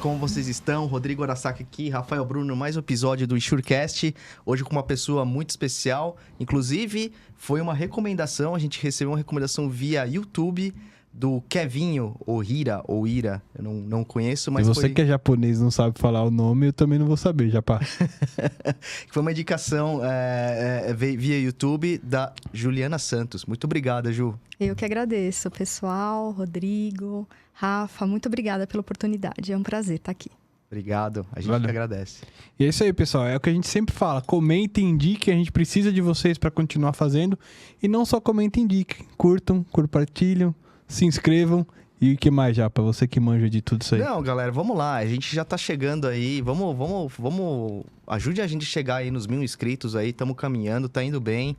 como vocês estão? Rodrigo Arasaki aqui, Rafael Bruno, mais um episódio do Insurecast. Hoje com uma pessoa muito especial. Inclusive, foi uma recomendação, a gente recebeu uma recomendação via YouTube do Kevinho, ou Ira, eu não conheço, mas se você que é japonês e não sabe falar o nome, eu também não vou saber, Japá. Foi uma indicação via YouTube da Juliana Santos. Muito obrigada, Ju. Eu que agradeço, pessoal, Rodrigo, Rafa, muito obrigada pela oportunidade. É um prazer estar aqui. Obrigado, a gente que agradece. E é isso aí, pessoal, é o que a gente sempre fala, comentem, indiquem, a gente precisa de vocês para continuar fazendo. E não só comentem, indiquem, curtam, compartilham, se inscrevam. E o que mais, Japa? Você que manja de tudo isso aí. Não, galera, vamos lá. A gente já tá chegando aí. Vamos. Ajude a gente a chegar aí nos 1.000 inscritos aí. Estamos caminhando, tá indo bem.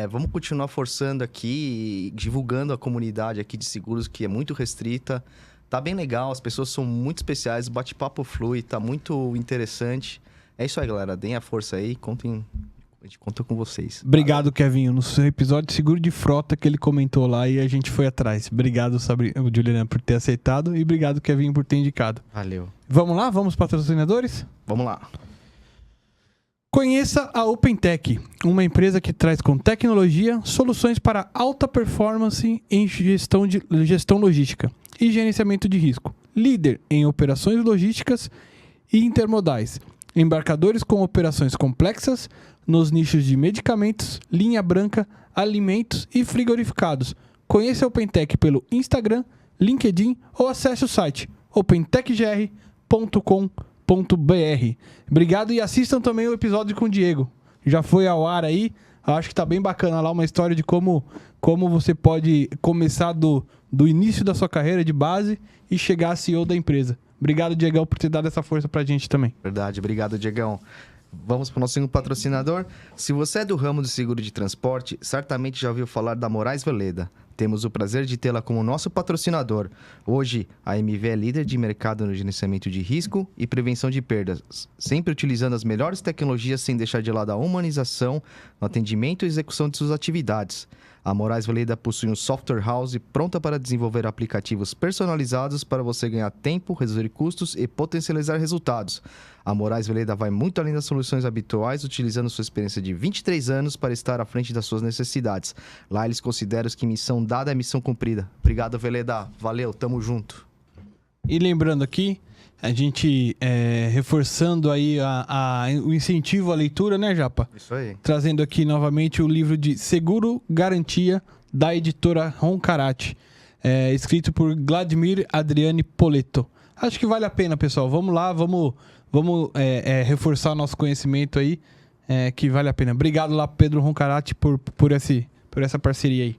Vamos continuar forçando aqui, divulgando a comunidade aqui de seguros, que é muito restrita. Tá bem legal, as pessoas são muito especiais, o bate-papo flui, tá muito interessante. É isso aí, galera. Deem a força aí, a gente conta com vocês. Obrigado, Kevinho. No seu episódio de seguro de frota que ele comentou lá e a gente foi atrás. Obrigado, Juliana, por ter aceitado e obrigado, Kevinho, por ter indicado. Valeu. Vamos lá? Vamos para patrocinadores? Vamos lá. Conheça a OpenTech, uma empresa que traz com tecnologia soluções para alta performance em gestão logística e gerenciamento de risco. Líder em operações logísticas e intermodais. Embarcadores com operações complexas nos nichos de medicamentos, linha branca, alimentos e frigorificados. Conheça a OpenTech pelo Instagram, LinkedIn ou acesse o site opentechgr.com.br. Obrigado e assistam também o episódio com o Diego. Já foi ao ar aí, acho que tá bem bacana lá, uma história de como você pode começar do início da sua carreira de base e chegar a CEO da empresa. Obrigado, Diegão, por ter dado essa força pra gente também. Verdade, obrigado, Diegão. Vamos para o nosso segundo patrocinador. Se você é do ramo do seguro de transporte, certamente já ouviu falar da Moraes Veleda. Temos o prazer de tê-la como nosso patrocinador. Hoje, a MV é líder de mercado no gerenciamento de risco e prevenção de perdas, sempre utilizando as melhores tecnologias sem deixar de lado a humanização no atendimento e execução de suas atividades. A Moraes Veleda possui um software house pronta para desenvolver aplicativos personalizados para você ganhar tempo, reduzir custos e potencializar resultados. A Moraes Veleda vai muito além das soluções habituais, utilizando sua experiência de 23 anos para estar à frente das suas necessidades. Lá eles consideram que missão dada é missão cumprida. Obrigado, Veleda. Valeu, tamo junto. E lembrando aqui, a gente reforçando aí o incentivo à leitura, né, Japa? Isso aí. Trazendo aqui novamente o livro de Seguro Garantia, da editora Roncarate, escrito por Vladimir Adriane Poletto. Acho que vale a pena, pessoal. Vamos lá, vamos reforçar nosso conhecimento aí, que vale a pena. Obrigado lá, Pedro Roncarate, por essa parceria aí.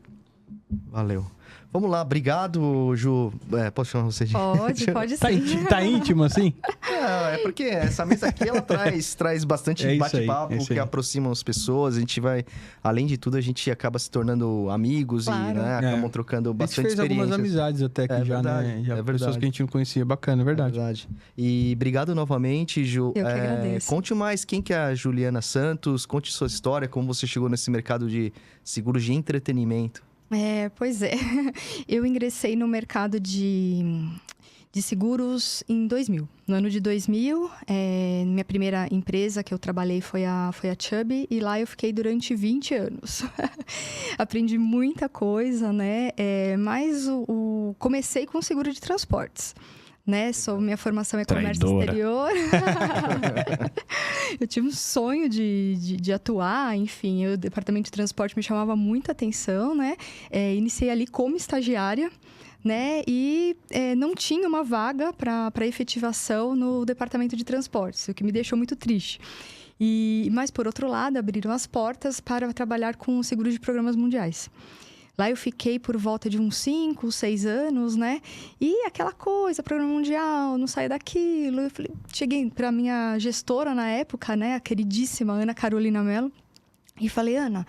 Valeu. Vamos lá, obrigado, Ju. Posso chamar você de... Pode sim. Tá íntimo assim? É porque essa mesa aqui, ela traz bastante bate-papo, que aproxima as pessoas. A gente vai, além de tudo, a gente acaba se tornando amigos e, né, acabamos trocando bastante experiências. A gente fez algumas amizades até aqui já, verdade, né? Já pessoas que a gente não conhecia. Bacana, é verdade. E obrigado novamente, Ju. Eu que agradeço. Conte mais quem que é a Juliana Santos, conte sua história, como você chegou nesse mercado de seguros de entretenimento. Pois é. Eu ingressei no mercado de seguros em 2000. No ano de 2000, minha primeira empresa que eu trabalhei foi a Chubb, e lá eu fiquei durante 20 anos. Aprendi muita coisa, né? Mas comecei com seguro de transportes. Né? Minha formação é comércio exterior. Eu tive um sonho de atuar, enfim, o departamento de transporte me chamava muita atenção, né? Iniciei ali como estagiária, né? E não tinha uma vaga para efetivação no departamento de transportes, o que me deixou muito triste. Mas, por outro lado, abriram as portas para trabalhar com seguro de programas mundiais. Lá eu fiquei por volta de uns 5, 6 anos, né? E aquela coisa, programa mundial, não saia daquilo. Eu cheguei para minha gestora na época, né? A queridíssima Ana Carolina Mello. E falei, Ana,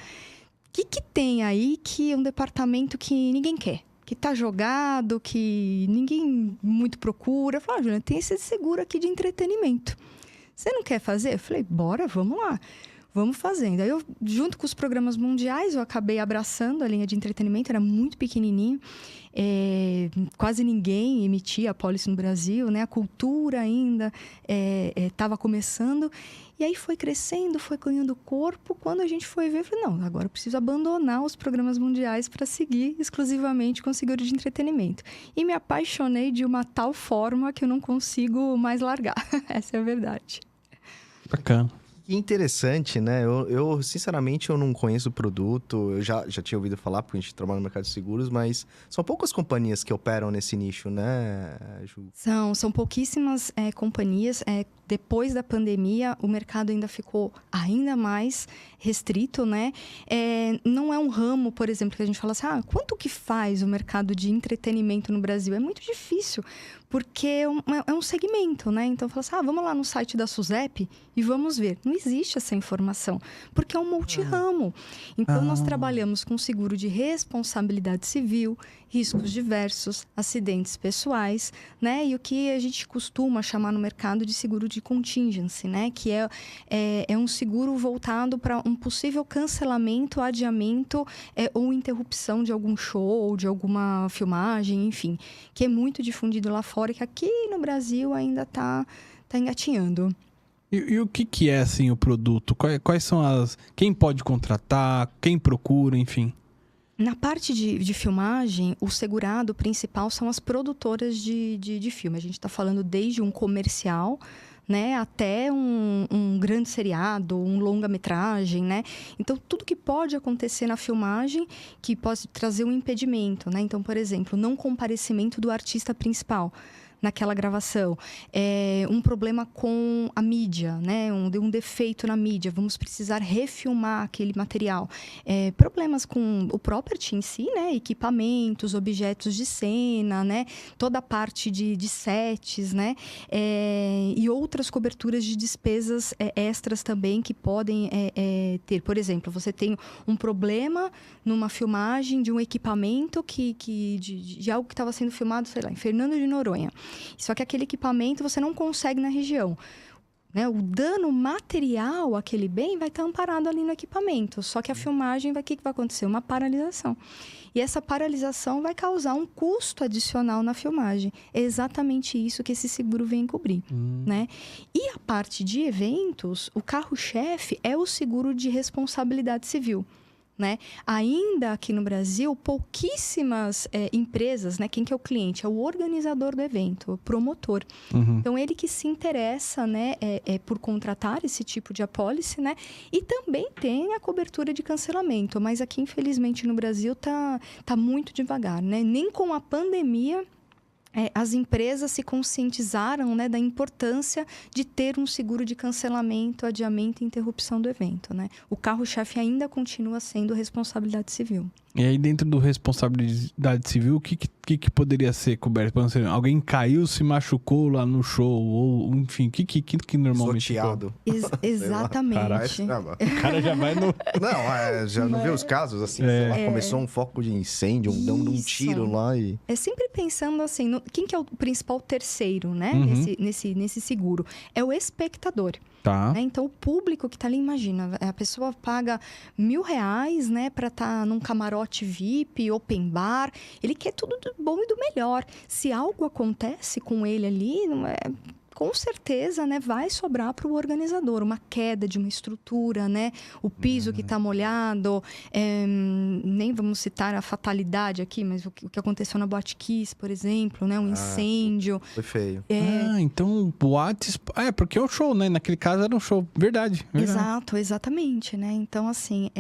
o que tem aí que é um departamento que ninguém quer? Que tá jogado, que ninguém muito procura. Eu falei, Juliana, tem esse seguro aqui de entretenimento. Você não quer fazer? Eu falei, bora, vamos lá. vamos fazendo. Aí eu, junto com os programas mundiais, eu acabei abraçando a linha de entretenimento, era muito pequenininho. Quase ninguém emitia apólice no Brasil, né? A cultura ainda estava começando. E aí foi crescendo, foi ganhando corpo. Quando a gente foi ver, eu falei, não, agora eu preciso abandonar os programas mundiais para seguir exclusivamente com o seguro de entretenimento. E me apaixonei de uma tal forma que eu não consigo mais largar. Essa é a verdade. Bacana. Que interessante, né? Eu, sinceramente, eu não conheço o produto. Eu já tinha ouvido falar, porque a gente trabalha no mercado de seguros, mas são poucas companhias que operam nesse nicho, né, Ju? São pouquíssimas companhias. Depois da pandemia, o mercado ainda ficou ainda mais restrito, né? Não é um ramo, por exemplo, que a gente fala assim, quanto que faz o mercado de entretenimento no Brasil? É muito difícil, porque é um segmento, né? Então, fala assim, vamos lá no site da SUSEP e vamos ver. Não existe essa informação, porque é um multirramo. Então, nós trabalhamos com seguro de responsabilidade civil, riscos diversos, acidentes pessoais, né? E o que a gente costuma chamar no mercado de seguro de contingency, né? Que é um seguro voltado para um possível cancelamento, adiamento ou interrupção de algum show ou de alguma filmagem, enfim, que é muito difundido lá fora e que aqui no Brasil ainda tá engatinhando. E o que é, assim, o produto? Quais são quem pode contratar, quem procura, enfim? Na parte de filmagem, o segurado principal são as produtoras de filme. A gente está falando desde um comercial, né, até um grande seriado, um longa-metragem, né? Então, tudo que pode acontecer na filmagem que pode trazer um impedimento, né? Então, por exemplo, não comparecimento do artista principal naquela gravação, um problema com a mídia, né? Um defeito na mídia, vamos precisar refilmar aquele material. Problemas com o property em si, né? Equipamentos, objetos de cena, né? Toda a parte de sets, né? E outras coberturas de despesas extras também que podem ter. Por exemplo, você tem um problema numa filmagem de um equipamento de algo que estava sendo filmado, sei lá, em Fernando de Noronha. Só que aquele equipamento você não consegue na região, né? O dano material àquele bem vai estar amparado ali no equipamento. Só que a filmagem, o que vai acontecer? Uma paralisação. E essa paralisação vai causar um custo adicional na filmagem. É exatamente isso que esse seguro vem cobrir, né? E a parte de eventos, o carro-chefe é o seguro de responsabilidade civil. Né? Ainda aqui no Brasil, pouquíssimas empresas, né? Quem que é o cliente? É o organizador do evento, o promotor. Então, ele que se interessa, né? Por contratar esse tipo de apólice, né? E também tem a cobertura de cancelamento. Mas aqui, infelizmente, no Brasil, tá muito devagar, né? Nem com a pandemia as empresas se conscientizaram, né, da importância de ter um seguro de cancelamento, adiamento e interrupção do evento, né? O carro-chefe ainda continua sendo responsabilidade civil. E aí, dentro do responsabilidade civil, o que poderia ser coberto? Por exemplo, alguém caiu, se machucou lá no show, ou enfim, o que normalmente... Sorteado. Exatamente. O cara já vai no... Não, já não vê os casos, assim, sei lá, começou um foco de incêndio, dando um tiro lá e... sempre pensando assim, quem que é o principal terceiro, né? Nesse seguro? É o espectador. Tá. Né? Então, o público que está ali, imagina, a pessoa paga R$1.000, né, para estar num camarote VIP, open bar, ele quer tudo do bom e do melhor. Se algo acontece com ele ali, com certeza, né, vai sobrar para o organizador uma queda de uma estrutura, né, o piso que está molhado, nem vamos citar a fatalidade aqui, mas o que aconteceu na Boate Kiss, por exemplo, né, um incêndio. Foi feio. Então boates, porque é um show, né, naquele caso era um show, verdade. Exato, exatamente, né, então assim,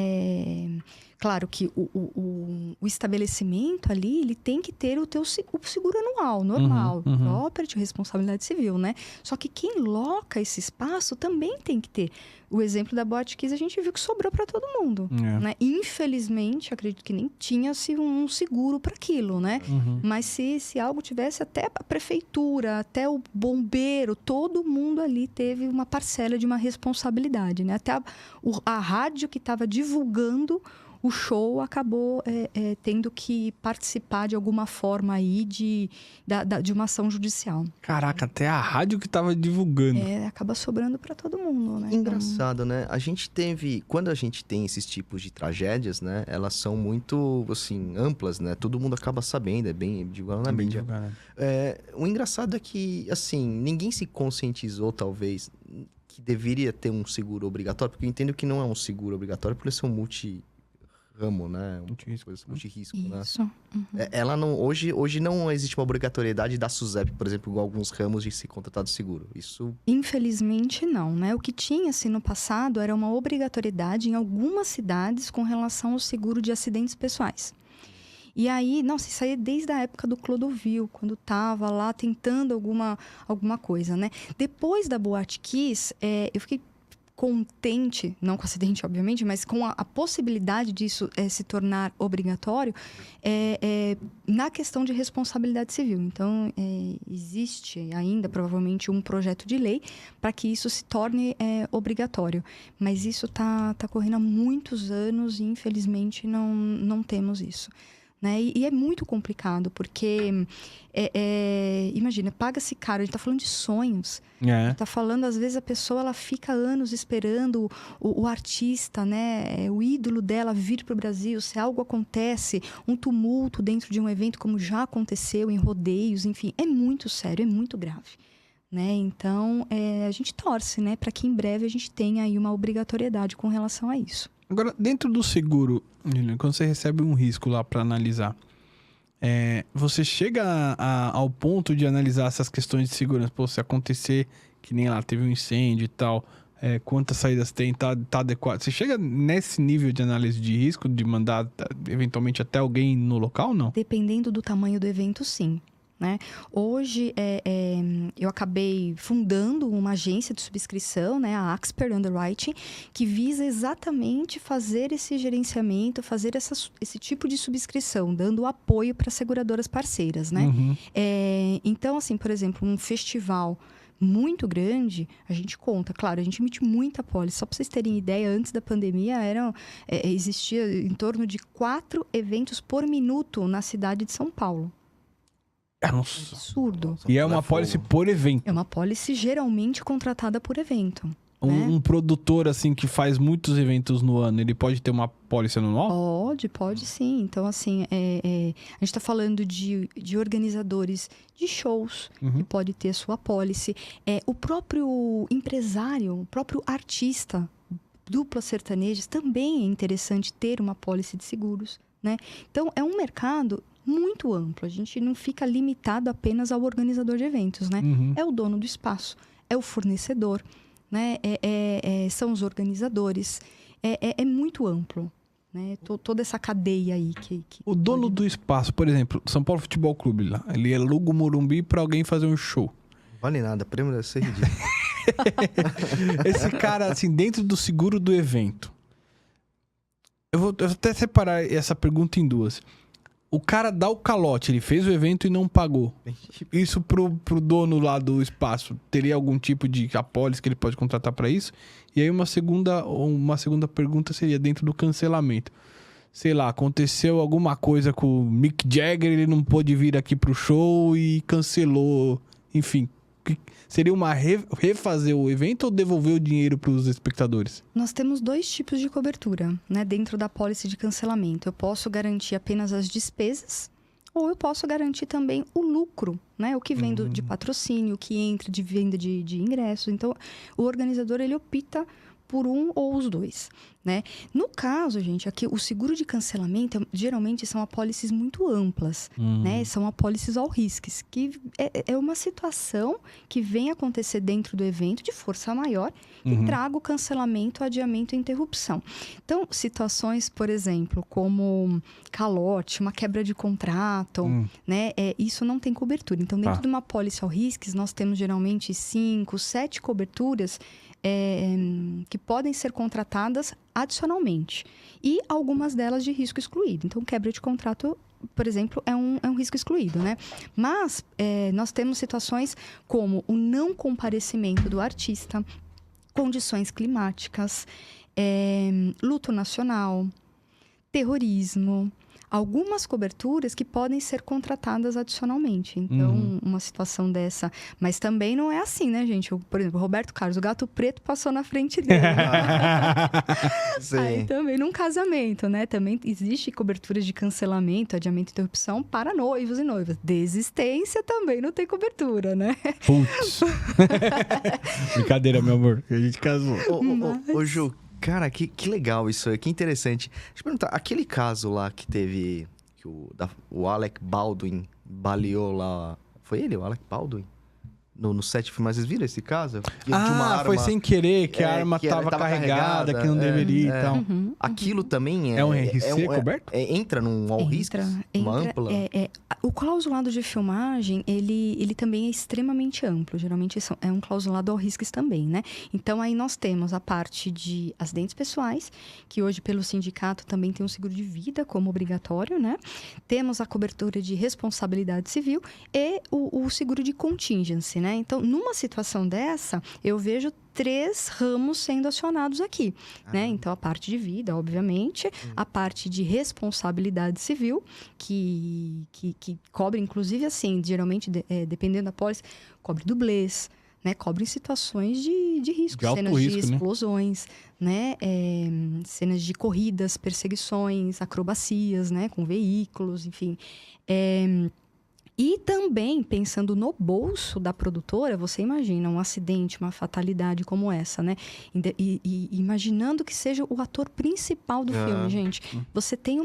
claro que o estabelecimento ali, ele tem que ter o seguro anual, normal, property, responsabilidade civil, né? Só que quem loca esse espaço também tem que ter. O exemplo da Boate Kiss, a gente viu que sobrou para todo mundo, né? Infelizmente, acredito que nem tinha-se um seguro para aquilo, né? Mas se algo tivesse, até a prefeitura, até o bombeiro, todo mundo ali teve uma parcela de uma responsabilidade, né? Até a rádio que estava divulgando o show acabou tendo que participar de alguma forma aí de uma ação judicial. Caraca, até a rádio que tava divulgando. Acaba sobrando para todo mundo, né? Engraçado, né? Quando a gente tem esses tipos de tragédias, né? Elas são muito, assim, amplas, né? Todo mundo acaba sabendo, é bem divulgado na mídia. O engraçado é que, assim, ninguém se conscientizou, talvez, que deveria ter um seguro obrigatório, porque eu entendo que não é um seguro obrigatório por ser um multi-ramo, né? Multi-risco, né? Isso. Uhum. Ela não, hoje não existe uma obrigatoriedade da SUSEP, por exemplo, igual alguns ramos de se contratar do seguro. Isso... Infelizmente, não, né? O que tinha, assim, no passado era uma obrigatoriedade em algumas cidades com relação ao seguro de acidentes pessoais. E aí, nossa, isso aí é desde a época do Clodovil, quando tava lá tentando alguma coisa, né? Depois da Boate Kiss, eu fiquei contente, não com o acidente, obviamente, mas com a possibilidade disso se tornar obrigatório na questão de responsabilidade civil. Então, existe ainda, provavelmente, um projeto de lei para que isso se torne obrigatório. Mas isso tá correndo há muitos anos e, infelizmente, não temos isso. Né? E é muito complicado, porque, imagina, paga-se caro, a gente tá falando de sonhos. A gente tá falando, às vezes, a pessoa ela fica anos esperando o artista, né? O ídolo dela vir para o Brasil. Se algo acontece, um tumulto dentro de um evento, como já aconteceu em rodeios, enfim, é muito sério, é muito grave. Né? Então, a gente torce, né, para que em breve a gente tenha aí uma obrigatoriedade com relação a isso. Agora, dentro do seguro, quando você recebe um risco lá para analisar, você chega ao ponto de analisar essas questões de segurança? Pô, se acontecer, que nem lá teve um incêndio e tal, quantas saídas tem, tá adequado? Você chega nesse nível de análise de risco, de mandar eventualmente até alguém no local ou não? Dependendo do tamanho do evento, sim. Né? Hoje, eu acabei fundando uma agência de subscrição, né? A Axper Underwriting, que visa exatamente fazer esse gerenciamento, fazer esse tipo de subscrição, dando apoio para seguradoras parceiras. Né? Uhum. Então, assim, por exemplo, um festival muito grande, a gente conta. Claro, a gente emite muita pólice. Só para vocês terem ideia, antes da pandemia, existia em torno de 4 eventos por minuto na cidade de São Paulo. Nossa. Absurdo. E é uma apólice por evento. É uma apólice geralmente contratada por evento. Né? Um produtor, assim, que faz muitos eventos no ano, ele pode ter uma apólice anual? Pode sim. Então, assim, a gente está falando de organizadores de shows, que pode ter sua apólice. O próprio empresário, o próprio artista, duplas sertanejas, também é interessante ter uma apólice de seguros. Né? Então, é um mercado muito amplo. A gente não fica limitado apenas ao organizador de eventos, né? É o dono do espaço, é o fornecedor, né? São os organizadores. É muito amplo, né? Toda essa cadeia aí que o dono do espaço, por exemplo, São Paulo Futebol Clube, lá, ele aluga o Morumbi para alguém fazer um show. Vale nada, prêmio deve ser ridículo. Esse cara, assim, dentro do seguro do evento. Eu vou até separar essa pergunta em duas. O cara dá o calote, ele fez o evento e não pagou. Isso pro dono lá do espaço, teria algum tipo de apólice que ele pode contratar para isso? E aí uma segunda pergunta seria dentro do cancelamento. Sei lá, aconteceu alguma coisa com o Mick Jagger, ele não pôde vir aqui pro show e cancelou. Enfim, seria uma refazer o evento ou devolver o dinheiro para os espectadores? Nós temos 2 tipos de cobertura, né, dentro da apólice de cancelamento. Eu posso garantir apenas as despesas ou eu posso garantir também o lucro, né, o que vem de patrocínio, o que entra de venda de ingressos. Então, o organizador, ele opta por um ou os dois, né? No caso, gente, aqui o seguro de cancelamento geralmente são apólices muito amplas, né? São apólices all risks, que é uma situação que vem acontecer dentro do evento de força maior e traga o cancelamento, adiamento e interrupção. Então, situações, por exemplo, como calote, uma quebra de contrato, né? Isso não tem cobertura. Então, dentro de uma apólice all risks, nós temos geralmente 5, 7 coberturas que podem ser contratadas adicionalmente. E algumas delas de risco excluído. Então, quebra de contrato, por exemplo, é um risco excluído, né? Mas nós temos situações como o não comparecimento do artista, condições climáticas, luto nacional, terrorismo, algumas coberturas que podem ser contratadas adicionalmente. Então, uma situação dessa... Mas também não é assim, né, gente? Por exemplo, o Roberto Carlos, o Gato Preto passou na frente dele. Aí também num casamento, né? Também existe cobertura de cancelamento, adiamento e interrupção para noivos e noivas. Desistência também não tem cobertura, né? Putz. Brincadeira, meu amor. A gente casou. Ô, Ju, cara, que legal isso aí, que interessante. Deixa eu perguntar, aquele caso lá que teve, que o Alec Baldwin baleou lá, foi ele, o Alec Baldwin? No set de filmagem, vocês viram esse caso? De uma arma, foi sem querer, que a arma tava carregada, que não deveria e tal. Aquilo também É um RC coberto? Entra num all risks? Uma ampla? O clausulado de filmagem, ele também é extremamente amplo. Geralmente é um clausulado all risks também, né? Então, aí nós temos a parte de acidentes pessoais, que hoje, pelo sindicato, também tem um seguro de vida como obrigatório, né? Temos a cobertura de responsabilidade civil e o seguro de contingency, né? Então, numa situação dessa, eu vejo 3 ramos sendo acionados aqui, né? Então, a parte de vida, obviamente, a parte de responsabilidade civil, que cobre, inclusive, assim, geralmente, dependendo da pólice, cobre dublês, né? Cobre em situações de risco, de alto cenas risco, de explosões, né? Cenas de corridas, perseguições, acrobacias, né? Com veículos, enfim. E também, pensando no bolso da produtora, você imagina um acidente, uma fatalidade como essa, né? E imaginando que seja o ator principal do filme, gente. Você tem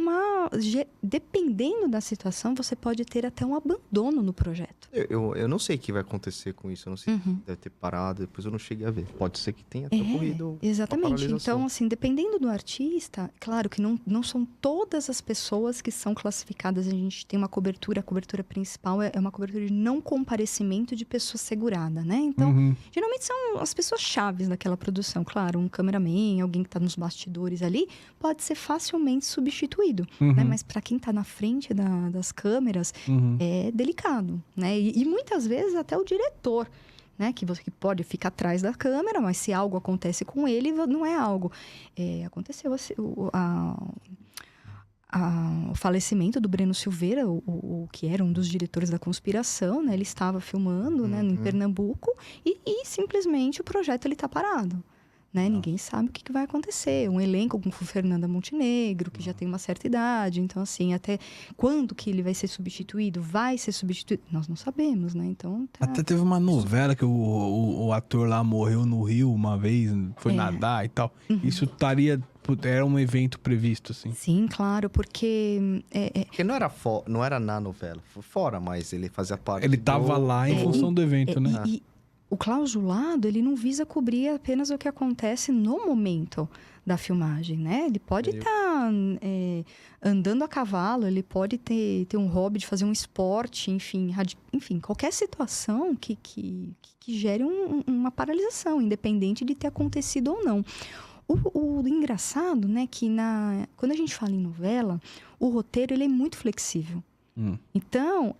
dependendo da situação, você pode ter até um abandono no projeto. Eu não sei o que vai acontecer com isso. Eu não sei se deve ter parado, depois eu não cheguei a ver. Pode ser que tenha até ocorrido. Exatamente. Então, assim, dependendo do artista, claro que não são todas as pessoas que são classificadas. A gente tem uma cobertura, a cobertura principal é uma cobertura de não comparecimento de pessoa segurada, né? Então, geralmente são as pessoas chaves daquela produção. Claro, um cameraman, alguém que está nos bastidores ali, pode ser facilmente substituído, né? Mas para quem está na frente das câmeras, é delicado, né? E muitas vezes até o diretor, né? Que pode ficar atrás da câmera, mas se algo acontece com ele, não é algo. Aconteceu o falecimento do Breno Silveira, o que era um dos diretores da Conspiração, né? Ele estava filmando, né, em Pernambuco e simplesmente o projeto está parado. Né? Ninguém sabe o que vai acontecer. Um elenco com Fernanda Montenegro, que já tem uma certa idade. Então, assim, até quando que ele vai ser substituído? Vai ser substituído? Nós não sabemos, né? Então, até teve uma novela que o ator lá morreu no Rio uma vez, foi nadar e tal. Isso era um evento previsto, assim. Sim, claro, porque... Porque não era na novela, foi fora, mas ele fazia parte Ele tava lá em função do evento, né? E o clausulado, ele não visa cobrir apenas o que acontece no momento da filmagem, né? Ele pode estar andando a cavalo, ele pode ter um hobby de fazer um esporte, enfim, qualquer situação que gere uma paralisação, independente de ter acontecido ou não. O engraçado, né, que quando a gente fala em novela, o roteiro ele é muito flexível. Então,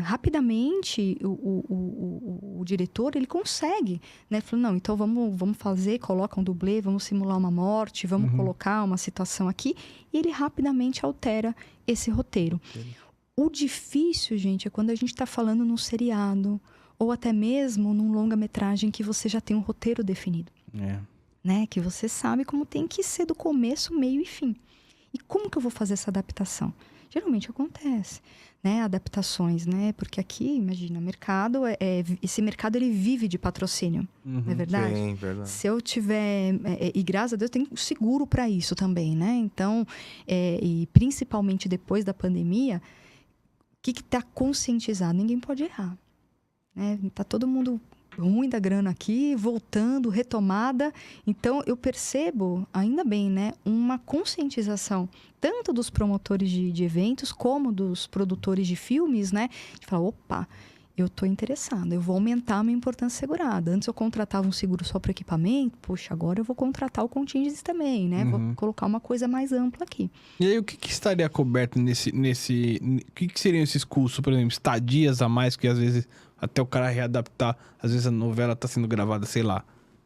rapidamente, o diretor, ele consegue, né? Falou, não, então vamos fazer, coloca um dublê, vamos simular uma morte, vamos colocar uma situação aqui. E ele rapidamente altera esse roteiro. O difícil, gente, é quando a gente está falando num seriado, ou até mesmo num longa-metragem que você já tem um roteiro definido. Né? Que você sabe como tem que ser do começo, meio e fim. E como que eu vou fazer essa adaptação? Geralmente acontece, né? Adaptações, né? Porque aqui, imagina, mercado esse mercado ele vive de patrocínio, não é verdade? Sim, verdade. Se eu tiver, e graças a Deus tem seguro para isso também, né? Então, e principalmente depois da pandemia, o que está conscientizado? Ninguém pode errar, né? Tá todo mundo ruim da grana aqui, voltando, retomada. Então, eu percebo, ainda bem, né, uma conscientização, tanto dos promotores de eventos, como dos produtores de filmes, né, de falar, opa, eu estou interessado, eu vou aumentar a minha importância segurada. Antes eu contratava um seguro só para equipamento, poxa, agora eu vou contratar o contingency também, né, vou colocar uma coisa mais ampla aqui. E aí, o que estaria coberto nesse... O que seriam esses custos, por exemplo, estadias a mais, que às vezes... Até o cara readaptar. Às vezes a novela tá sendo gravada, sei lá,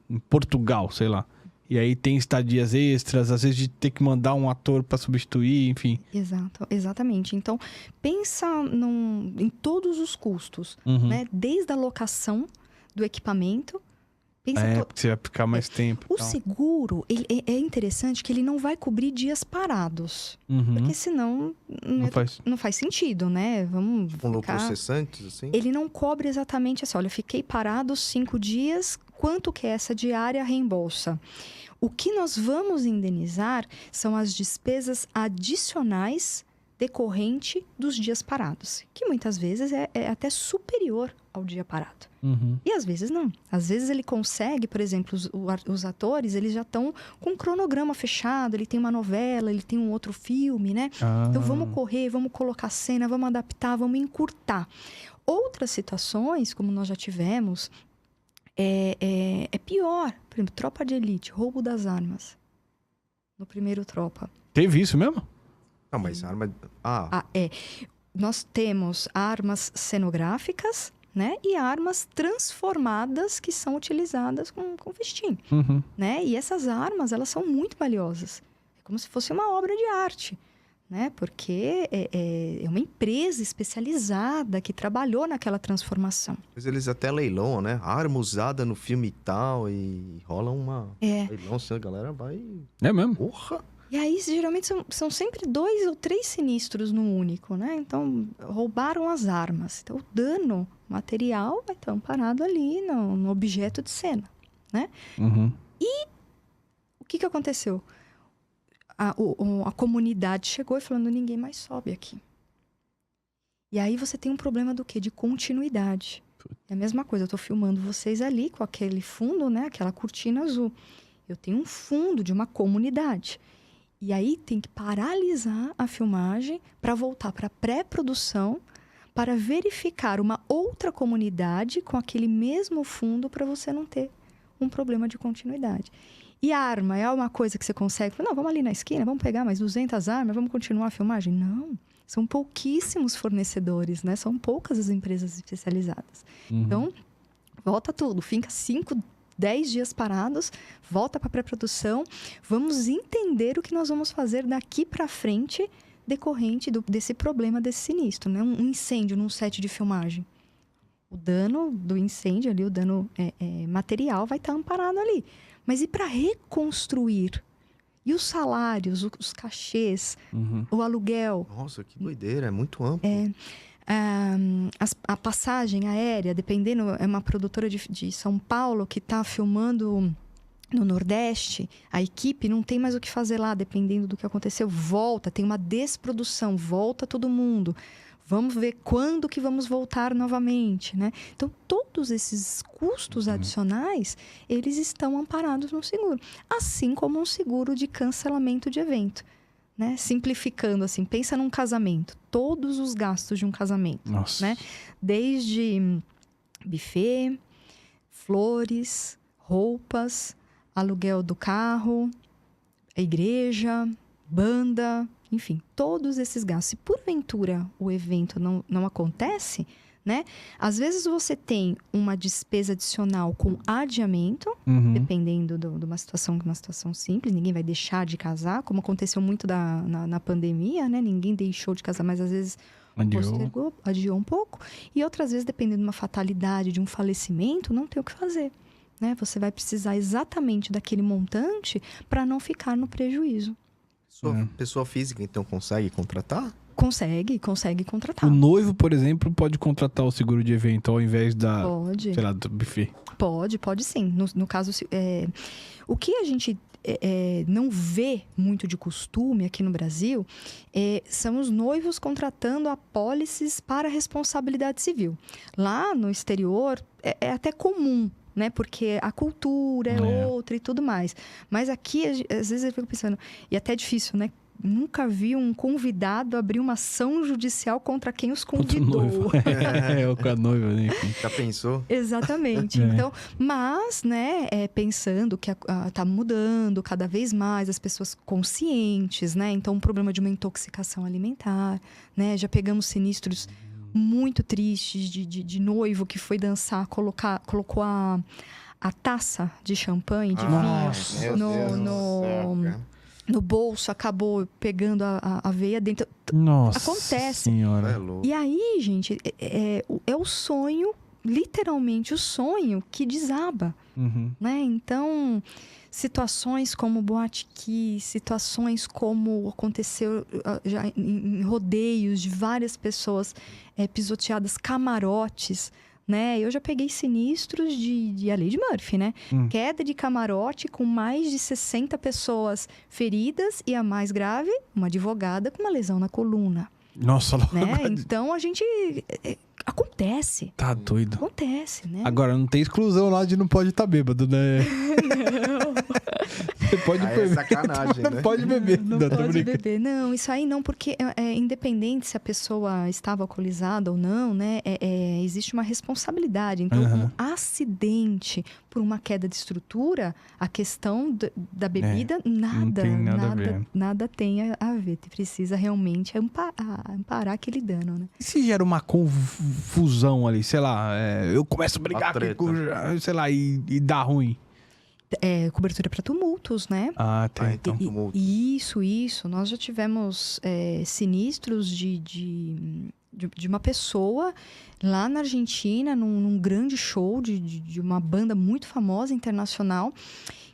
em Portugal, sei lá. E aí tem estadias extras, às vezes de ter que mandar um ator para substituir, enfim. Exatamente. Então, pensa em todos os custos, né? Desde a locação do equipamento. Porque você vai ficar mais tempo. O seguro, é interessante que ele não vai cobrir dias parados. Porque senão não faz sentido, né? Vamos um lucro cessante, assim? Ele não cobre exatamente assim. Olha, fiquei parado 5 dias, quanto que é essa diária reembolsa? O que nós vamos indenizar são as despesas adicionais decorrente dos dias parados, que muitas vezes é até superior ao dia parado. E às vezes não. Às vezes ele consegue, por exemplo, os atores, eles já estão com um cronograma fechado, ele tem uma novela, ele tem um outro filme, né? Então vamos correr, vamos colocar cena, vamos adaptar, vamos encurtar. Outras situações, como nós já tivemos, é pior. Por exemplo, Tropa de Elite, roubo das armas. No primeiro Tropa. Teve isso mesmo? Não, mas arma... Nós temos armas cenográficas, né? E armas transformadas que são utilizadas com festim, né? E essas armas, elas são muito valiosas. É como se fosse uma obra de arte, né? Porque é uma empresa especializada que trabalhou naquela transformação. Mas eles até leiloam, né? Arma usada no filme e tal, e rola uma... leilão, assim, a galera vai... É mesmo? Porra! E aí, geralmente, são sempre 2 ou 3 sinistros no único, né? Então, roubaram as armas. Então, o dano material vai estar amparado ali no objeto de cena, né? E o que aconteceu? A comunidade chegou e falando, ninguém mais sobe aqui. E aí, você tem um problema do quê? De continuidade. É a mesma coisa, eu tô filmando vocês ali com aquele fundo, né? Aquela cortina azul. Eu tenho um fundo de uma comunidade. E aí tem que paralisar a filmagem para voltar para a pré-produção, para verificar uma outra comunidade com aquele mesmo fundo para você não ter um problema de continuidade. E a arma é uma coisa que você consegue... Não, vamos ali na esquina, vamos pegar mais 200 armas, vamos continuar a filmagem? Não, são pouquíssimos fornecedores, né? São poucas as empresas especializadas. Então, volta tudo, fica 5, 10 dias parados, volta para a pré-produção, vamos entender o que nós vamos fazer daqui para frente decorrente desse problema, desse sinistro, né? Um incêndio num set de filmagem. O dano do incêndio ali, o dano material vai estar amparado ali. Mas e para reconstruir? E os salários, os cachês, o aluguel? Nossa, que doideira, é muito amplo. A passagem aérea, dependendo, é uma produtora de São Paulo que está filmando no Nordeste, a equipe não tem mais o que fazer lá, dependendo do que aconteceu, volta, tem uma desprodução, volta todo mundo. Vamos ver quando que vamos voltar novamente, né? Então, todos esses custos adicionais, eles estão amparados no seguro. Assim como um seguro de cancelamento de evento. Né? Simplificando assim, pensa num casamento, todos os gastos de um casamento, né? Desde buffet, flores, roupas, aluguel do carro, a igreja, banda, enfim, todos esses gastos. Se porventura o evento não acontece, né? Às vezes você tem uma despesa adicional com adiamento, dependendo de uma situação simples, ninguém vai deixar de casar, como aconteceu muito na pandemia, né? Ninguém deixou de casar, mas às vezes adiou um pouco. E outras vezes, dependendo de uma fatalidade, de um falecimento, não tem o que fazer, né? Você vai precisar exatamente daquele montante para não ficar no prejuízo. Pessoa física, então, consegue contratar? Consegue contratar. O noivo, por exemplo, pode contratar o seguro de evento ao invés da, sei lá, do buffet? Pode sim. No caso, o que a gente não vê muito de costume aqui no Brasil são os noivos contratando apólices para responsabilidade civil. Lá no exterior é até comum, né? Porque a cultura é outra e tudo mais. Mas aqui, às vezes eu fico pensando, e até é difícil, né? Nunca vi um convidado abrir uma ação judicial contra quem os convidou. Com a noiva, né? Já pensou? Exatamente. Então, mas, né, pensando que tá mudando cada vez mais, as pessoas conscientes, né? Então, um problema de uma intoxicação alimentar, né? Já pegamos sinistros muito tristes de noivo que foi dançar, colocou a taça de champanhe, de Nossa, vinho, meu Deus do céu, cara. no bolso, acabou pegando a veia dentro. Nossa Acontece. senhora. É louco. E aí, gente, é o sonho, literalmente o sonho que desaba, Uhum. né? Então, situações como Boate Kiss, situações como aconteceu já em rodeios de várias pessoas pisoteadas, camarotes, né? Eu já peguei sinistros de a lei de Murphy, né? Queda de camarote com mais de 60 pessoas feridas e a mais grave, uma advogada com uma lesão na coluna, Nossa, né? Então, a gente... acontece. tá doido. Acontece, né? Agora, não tem exclusão lá de não pode estar bêbado, né? Não. Você pode Aí é beber. sacanagem, Não né? pode beber. Não tô pode brincando. beber. Não, isso aí não, porque independente se a pessoa estava alcoolizada ou não, né? Existe uma responsabilidade. Então, um acidente por uma queda de estrutura, a questão da bebida, nada, tem nada a ver. nada tem a ver. Precisa realmente amparar aquele dano, né? E se gera uma confusão ali, sei lá, eu começo a brigar, treta. sei lá, e dá ruim. Cobertura para tumultos, né? Ah, tem. Então, tumulto. Isso. Nós já tivemos sinistros de uma pessoa lá na Argentina, num grande show de uma banda muito famosa, internacional,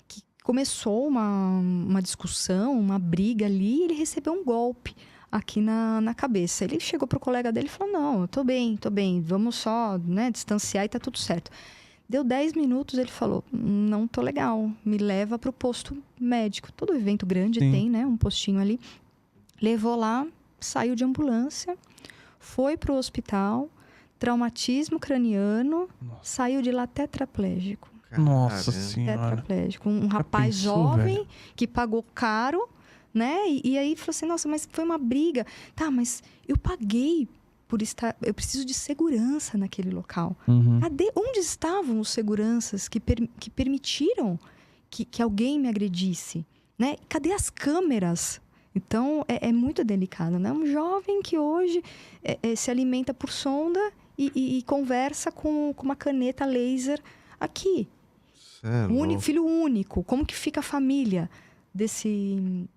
que começou uma discussão, uma briga ali, e ele recebeu um golpe aqui na cabeça. Ele chegou pro colega dele e falou, não, eu tô bem, vamos só, né, distanciar e tá tudo certo. Deu 10 minutos, ele falou, não tô legal, me leva pro posto médico. Todo evento grande tem, né, um postinho ali. Levou lá, saiu de ambulância, foi pro hospital, traumatismo craniano, saiu de lá tetraplégico. Nossa Caramba. senhora. Tetraplégico. Um rapaz pensou, jovem velho? que pagou caro, né? E aí falou assim, nossa, mas foi uma briga. Tá, mas eu paguei por estar... Eu preciso de segurança naquele local. Uhum. Onde estavam os seguranças que permitiram que alguém me agredisse? Né? Cadê as câmeras? Então, é muito delicado, né? Um jovem que hoje se alimenta por sonda e conversa com uma caneta laser aqui. Filho único. Como que fica a família desse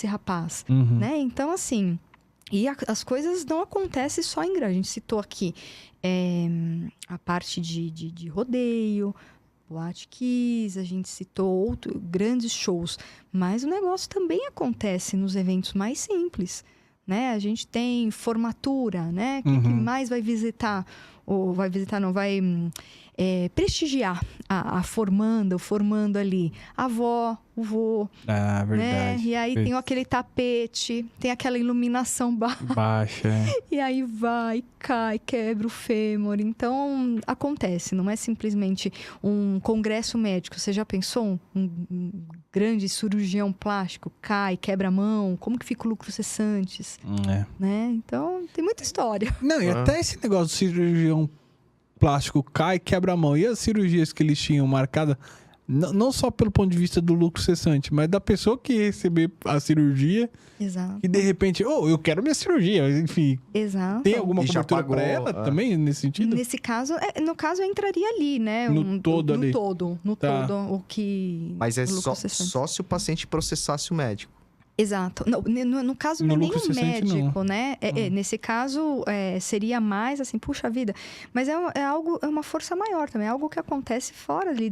rapaz? Uhum. Né? Então, assim... E as coisas não acontecem só em grande. A gente citou aqui a parte de rodeio, Boate Kiss, a gente citou grandes shows. Mas o negócio também acontece nos eventos mais simples, né? A gente tem formatura, né? Quem que mais vai visitar? Ou vai visitar, não, vai prestigiar a formanda, o formando ali. A avó, o vô. Ah, verdade. Né? E aí tem aquele tapete, tem aquela iluminação baixa. E aí vai, cai, quebra o fêmur. Então, acontece. Não é simplesmente um congresso médico. Você já pensou? Um grande cirurgião plástico cai, quebra a mão. Como que fica o lucro cessantes? Né? Então, tem muita história. Não, e até esse negócio do cirurgião plástico cai, quebra a mão. E as cirurgias que eles tinham marcada, não só pelo ponto de vista do lucro cessante, mas da pessoa que receber a cirurgia. Exato. E de repente, eu quero minha cirurgia. Enfim, Exato. tem alguma E já cobertura pagou, pra ela também, nesse sentido? Nesse caso, no caso, eu entraria ali, né? No todo ali. No Tá. todo, o que... Mas é o lucro só cessante. se o paciente processasse o médico. Exato. No caso, No não é nem lucro o cessante, médico, não. né? Nesse caso, seria mais assim, puxa vida. Mas é uma força maior também. É algo que acontece fora ali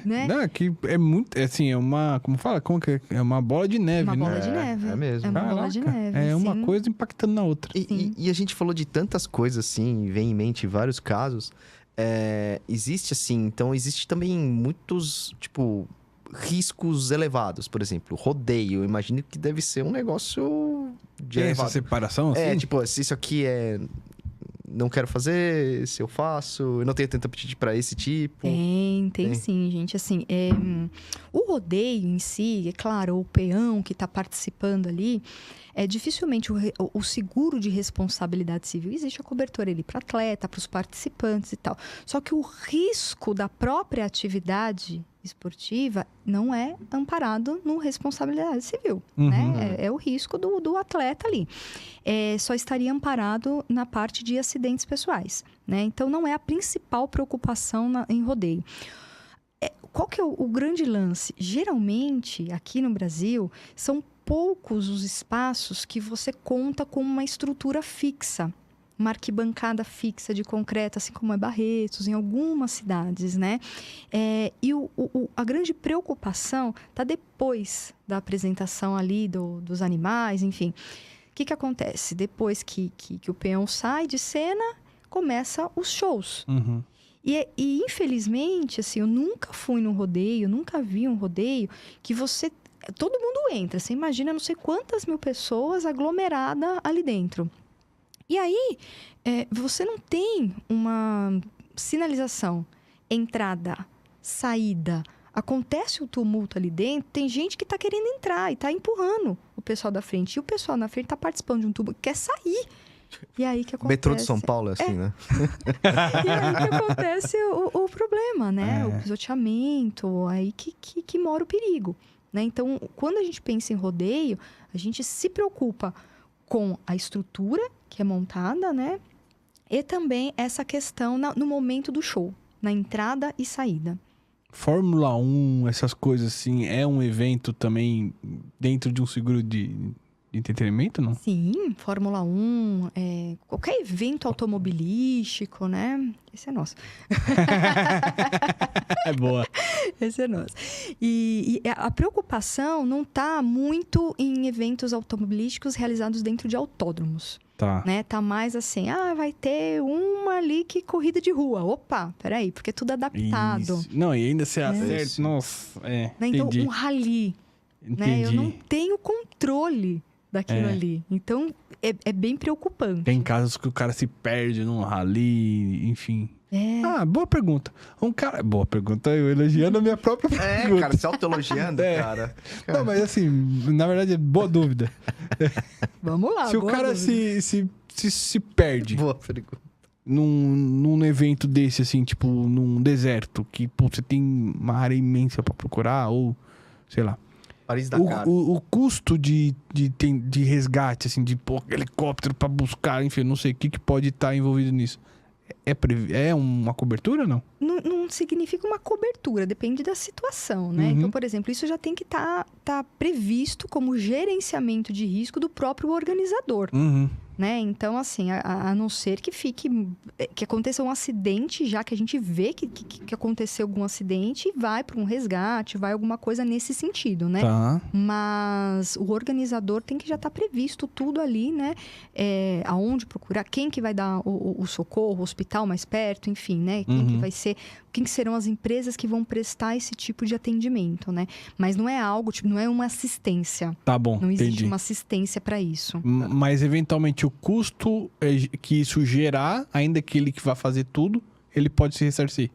né? Não, que é muito, assim, é uma, como fala? Como que é? É uma bola de neve, Uma né? bola de neve. É mesmo. É uma bola de Caraca, neve. é uma sim. coisa impactando na outra. E a gente falou de tantas coisas, assim, vem em mente vários casos. Existe, assim, então existe também muitos, tipo, riscos elevados. Por exemplo, rodeio. Eu imagino que deve ser um negócio de Tem essa elevado. separação, assim? Tipo, se isso aqui não quero fazer, se eu faço, eu não tenho tanto apetite pra esse tipo. Tem sim, gente. Assim, o rodeio em si, é claro, o peão que está participando ali, dificilmente o seguro de responsabilidade civil, existe a cobertura ali para atleta, para os participantes e tal. Só que o risco da própria atividade esportiva não é amparado no responsabilidade civil, né? É o risco do atleta ali. Só estaria amparado na parte de acidentes pessoais, né? Então, não é a principal preocupação em rodeio. Qual que é o grande lance? Geralmente, aqui no Brasil, são poucos os espaços que você conta com uma estrutura fixa, uma arquibancada fixa de concreto, assim como é Barretos, em algumas cidades, né? E a grande preocupação está depois da apresentação ali dos animais, enfim. O que acontece? Depois que o peão sai de cena, começa os shows. E infelizmente, assim, eu nunca fui num rodeio, nunca vi um rodeio que todo mundo entra. Você imagina não sei quantas mil pessoas aglomeradas ali dentro. E aí, você não tem uma sinalização, entrada, saída. Acontece o tumulto ali dentro, tem gente que está querendo entrar e está empurrando o pessoal da frente. E o pessoal na frente está participando de um tumulto, quer sair. E aí que acontece... Metrô de São Paulo é assim, né? E aí que acontece o problema, né? O pisoteamento, aí que mora o perigo, né? Então, quando a gente pensa em rodeio, a gente se preocupa com a estrutura que é montada, né? E também essa questão no momento do show, na entrada e saída. Fórmula 1, essas coisas assim, é um evento também dentro de um seguro de entretenimento, não? Sim, Fórmula 1, qualquer evento automobilístico, né? Esse é nosso. É boa. Esse é nosso. E a preocupação não está muito em eventos automobilísticos realizados dentro de autódromos. Tá. Né? Tá mais assim, vai ter uma ali que corrida de rua. Opa, peraí, porque é tudo adaptado. Isso. Não, e ainda se acerta, Isso. nossa, Né? Então, entendi. um rally, né? Eu não tenho controle daquilo ali. Então, é bem preocupante. Tem casos que o cara se perde num rally, enfim. Boa pergunta. Boa pergunta, eu elogiando a minha própria pergunta. Cara, se autoelogiando, cara. Não, mas assim, na verdade, boa dúvida. Vamos lá, Se o cara se perde Boa pergunta. num evento desse, assim, tipo, num deserto, que você tem uma área imensa pra procurar, ou, sei lá. Paris-Dakar. O custo de resgate, assim, de helicóptero pra buscar, enfim, não sei o que pode estar envolvido nisso. É uma cobertura ou não? Não significa uma cobertura, depende da situação, né? Então, por exemplo, isso já tem que tá previsto como gerenciamento de risco do próprio organizador. Né? Então, assim, a não ser que aconteça um acidente, já que a gente vê que aconteceu algum acidente, vai para um resgate, vai alguma coisa nesse sentido, né? Tá. Mas o organizador tem que já estar previsto tudo ali, né? Aonde procurar, quem que vai dar o socorro, o hospital mais perto, enfim, né? Quem que serão as empresas que vão prestar esse tipo de atendimento, né? Mas não é algo, não é uma assistência. Tá bom, Não existe entendi. uma assistência para isso. Mas, eventualmente, o custo que isso gerar, ainda que ele que vá fazer tudo, ele pode se ressarcir.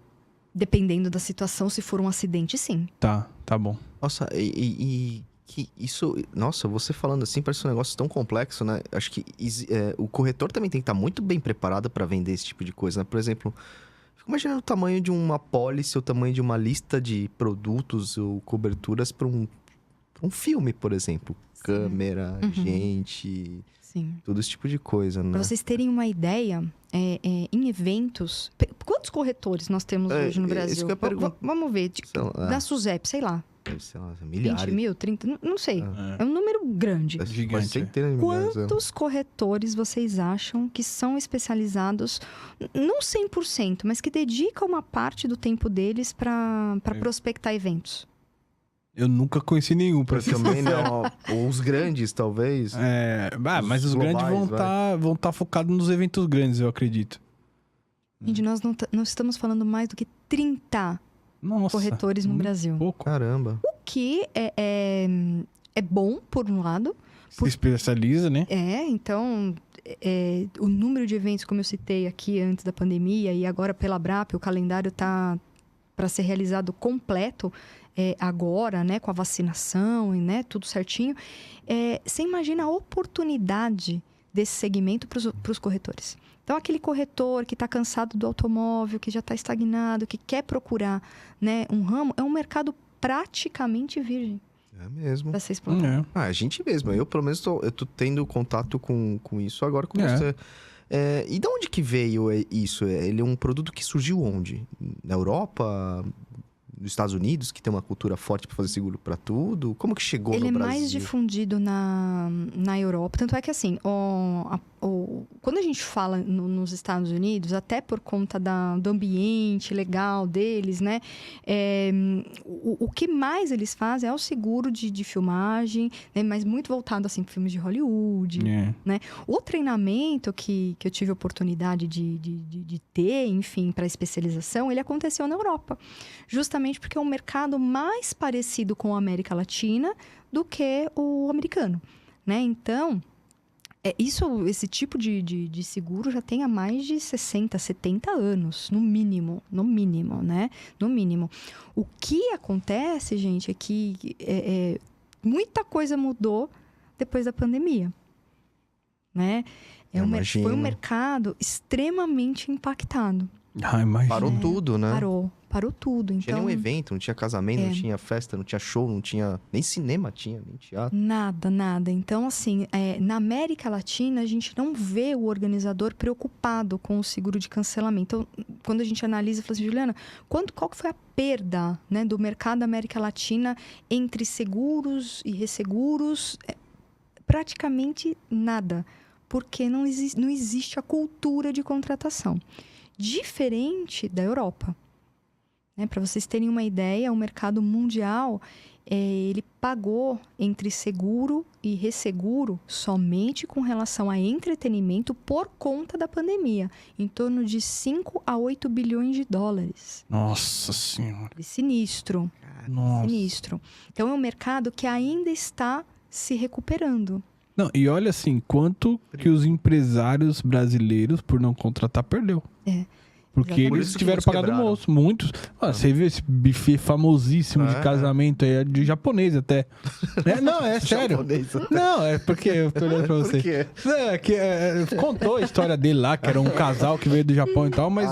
Dependendo da situação, se for um acidente, sim. Tá bom. Nossa, que isso... Nossa, você falando assim parece um negócio tão complexo, né? Acho que o corretor também tem que estar muito bem preparado para vender esse tipo de coisa, né? Por exemplo, fico imaginando o tamanho de uma pólice, o tamanho de uma lista de produtos ou coberturas para um filme, por exemplo. Câmera, gente... Sim. Todo esse tipo de coisa, né? Para vocês terem uma ideia, em eventos... Quantos corretores nós temos hoje no Brasil? Isso que eu pergunto. Vamos ver. Da SUSEP, sei lá. Sei lá, milhares. 20 mil, 30... Não sei. É um número grande. Gigante. Centenas de milhares. Quantos corretores vocês acham que são especializados, não 100%, mas que dedicam uma parte do tempo deles para prospectar eventos? Eu nunca conheci nenhum, pra ser Também não. Ou os grandes, talvez. Mas os grandes vão estar focados nos eventos grandes, eu acredito. Gente, nós não estamos falando mais do que 30 corretores no Brasil. Pouco. Caramba. O que é bom, por um lado. Se especializa, né? Então, o número de eventos, como eu citei aqui antes da pandemia, e agora pela Abrap, o calendário está para ser realizado completo agora, né, com a vacinação e né, tudo certinho. Você imagina a oportunidade desse segmento para os corretores. Então, aquele corretor que está cansado do automóvel, que já está estagnado, que quer procurar, né, um ramo, é um mercado praticamente virgem É mesmo. para ser explorado. A gente mesmo. Eu, pelo menos, eu tô tendo contato com isso agora com É. você. E de onde que veio isso? Ele é um produto que surgiu onde? Na Europa? Nos Estados Unidos, que tem uma cultura forte para fazer seguro para tudo? Como que chegou Ele no é Brasil? mais difundido na Europa. Tanto é que, assim, quando a gente fala nos Estados Unidos, até por conta do ambiente legal deles, né? O que mais eles fazem é o seguro de filmagem, né, mas muito voltado, assim, para filmes de Hollywood. Né? O treinamento que eu tive a oportunidade de ter, enfim, para especialização, ele aconteceu na Europa. Justamente porque é um mercado mais parecido com a América Latina do que o americano, né? Então, esse tipo de seguro já tem há mais de 60, 70 anos, no mínimo, né? No mínimo. O que acontece, gente, é que muita coisa mudou depois da pandemia, né? Foi um mercado extremamente impactado. Parou tudo, né? Parou tudo. Não Então, tinha nenhum evento, não tinha casamento, não tinha festa, não tinha show, não tinha... Nem cinema tinha, nem teatro. Nada. Então, assim, na América Latina, a gente não vê o organizador preocupado com o seguro de cancelamento. Então, quando a gente analisa, fala assim, Juliana, qual que foi a perda, né, do mercado da América Latina entre seguros e resseguros? Praticamente nada, porque não existe a cultura de contratação. Diferente da Europa. Para vocês terem uma ideia, o mercado mundial, ele pagou entre seguro e resseguro somente com relação a entretenimento por conta da pandemia, em torno de 5 a 8 bilhões de dólares. Nossa Senhora. Sinistro. Nossa. Sinistro. Então, é um mercado que ainda está se recuperando. Não, e olha assim, quanto que os empresários brasileiros, por não contratar, perdeu. Porque Exatamente. eles tiveram pagado o moço. Muitos. Você viu esse buffet famosíssimo de casamento aí, de japonês até. Não, é sério. Não, é porque eu tô olhando pra você. Por quê? Contou a história dele lá, que era um casal que veio do Japão e tal, mas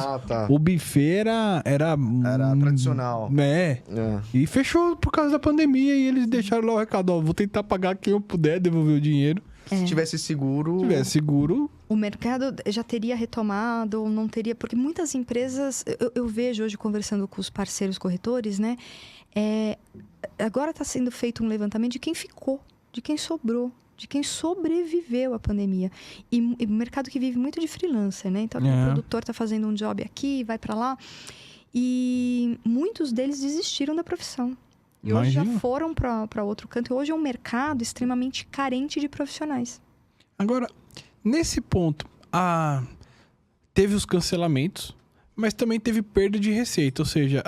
o buffet era tradicional. E fechou por causa da pandemia e eles deixaram lá o recado, vou tentar pagar quem eu puder, devolver o dinheiro. Se tivesse seguro... O mercado já teria retomado, ou não teria... Porque muitas empresas... Eu vejo hoje, conversando com os parceiros corretores, né? Agora está sendo feito um levantamento de quem ficou, de quem sobrou, de quem sobreviveu à pandemia. E o mercado que vive muito de freelancer, né? Então, o produtor está fazendo um job aqui, vai para lá. E muitos deles desistiram da profissão. E hoje já foram para outro canto. E hoje é um mercado extremamente carente de profissionais. Agora, nesse ponto, teve os cancelamentos, mas também teve perda de receita. Ou seja,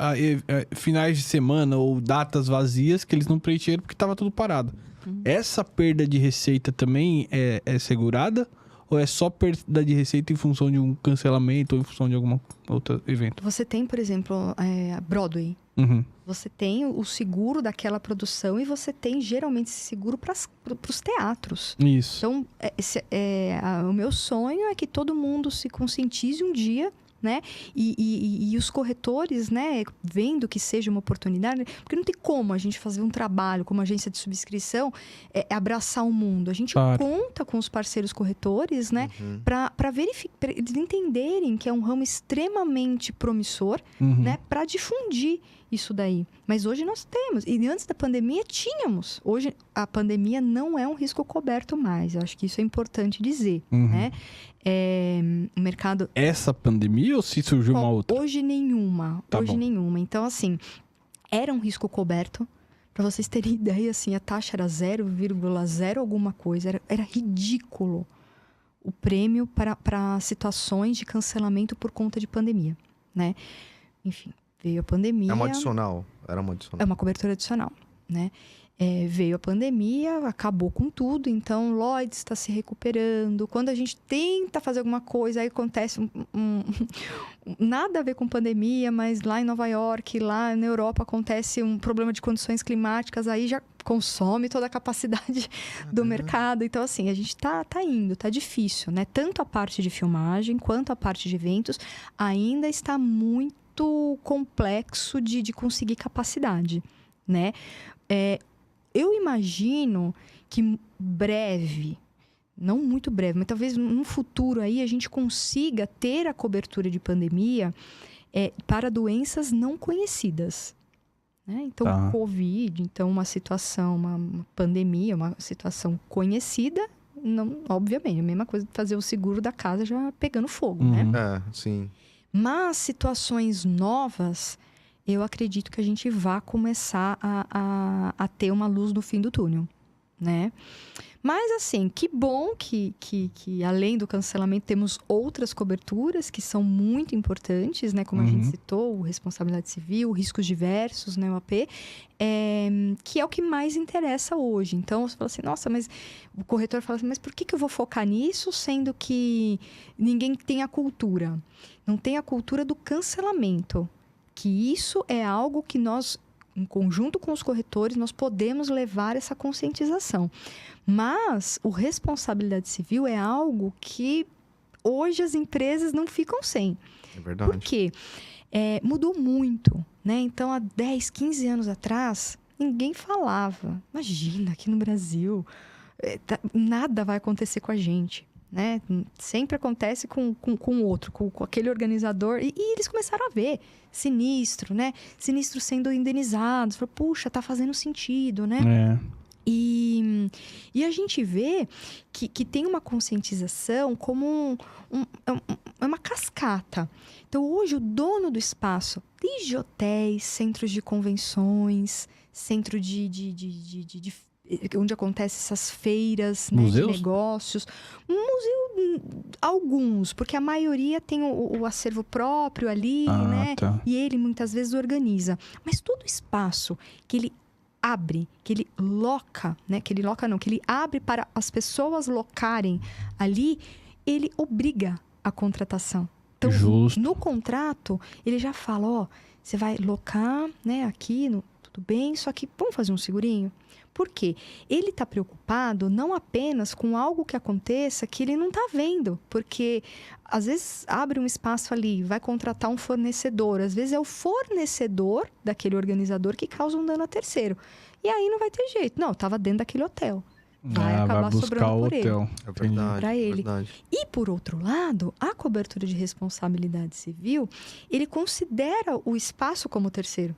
finais de semana ou datas vazias que eles não preencheram porque estava tudo parado. Essa perda de receita também é segurada? Ou é só perda de receita em função de um cancelamento ou em função de algum outro evento? Você tem, por exemplo, a Broadway. Você tem o seguro daquela produção e você tem, geralmente, esse seguro para os teatros. Isso. Então, o meu sonho é que todo mundo se conscientize um dia, né? E os corretores, né, vendo que seja uma oportunidade, porque não tem como a gente fazer um trabalho como agência de subscrição, abraçar o mundo. A gente conta com os parceiros corretores, né, para verificar, pra eles entenderem que é um ramo extremamente promissor, né, para difundir isso daí. Mas hoje nós temos, e antes da pandemia tínhamos. Hoje a pandemia não é um risco coberto mais. Eu acho que isso é importante dizer, né? O mercado... Essa pandemia ou se surgiu uma outra? Hoje nenhuma. Nenhuma. Então, assim, era um risco coberto. Para vocês terem ideia, assim, a taxa era 0,0 alguma coisa. Era ridículo o prêmio para situações de cancelamento por conta de pandemia, né? Enfim, veio a pandemia... É uma adicional. Era uma adicional. É uma cobertura adicional. né? Veio a pandemia, acabou com tudo, então Lloyds está se recuperando. Quando a gente tenta fazer alguma coisa, aí acontece nada a ver com pandemia, mas lá em Nova York, lá na Europa acontece um problema de condições climáticas, aí já consome toda a capacidade do mercado. Então, assim, a gente tá indo, tá difícil, né? Tanto a parte de filmagem quanto a parte de eventos ainda está muito complexo de conseguir capacidade, né? Eu imagino que breve, não muito breve, mas talvez no futuro aí a gente consiga ter a cobertura de pandemia para doenças não conhecidas. Né? Então, Covid, então uma situação, uma pandemia, uma situação conhecida, não, obviamente, a mesma coisa de fazer o seguro da casa já pegando fogo, né? Sim. Mas situações novas, eu acredito que a gente vai começar a ter uma luz no fim do túnel, né? Mas, assim, que bom que além do cancelamento, temos outras coberturas que são muito importantes, né? Como a gente citou, responsabilidade civil, riscos diversos, né? O AP, que é o que mais interessa hoje. Então, você fala assim, nossa, mas o corretor fala assim, mas por que eu vou focar nisso, sendo que ninguém tem a cultura? Não tem a cultura do cancelamento. Que isso é algo que nós, em conjunto com os corretores, nós podemos levar essa conscientização. Mas o responsabilidade civil é algo que hoje as empresas não ficam sem. É verdade. Por quê? Mudou muito, né? Então, há 10, 15 anos atrás, ninguém falava. Imagina, aqui no Brasil, nada vai acontecer com a gente. Né? Sempre acontece com o outro, com aquele organizador. E eles começaram a ver sinistro, né? Sinistro sendo indenizados. Falaram, puxa, tá fazendo sentido, né? E a gente vê que tem uma conscientização como uma cascata. Então, hoje, o dono do espaço, desde hotéis, centros de convenções, centro onde acontecem essas feiras, né, de negócios. Museu, alguns, porque a maioria tem o acervo próprio ali, né? Tá. E ele muitas vezes organiza. Mas todo espaço que ele abre, que ele loca, né? Que ele abre para as pessoas locarem ali, ele obriga a contratação. Então, no contrato, ele já fala, você vai locar, né, aqui, tudo bem, só que vamos fazer um segurinho? Por quê? Ele está preocupado não apenas com algo que aconteça que ele não está vendo. Porque, às vezes, abre um espaço ali, vai contratar um fornecedor. Às vezes, é o fornecedor daquele organizador que causa um dano a terceiro. E aí, não vai ter jeito. Não, estava dentro daquele hotel. Vai acabar sobrando por ele. É verdade, para ele. Verdade. E, por outro lado, a cobertura de responsabilidade civil, ele considera o espaço como terceiro.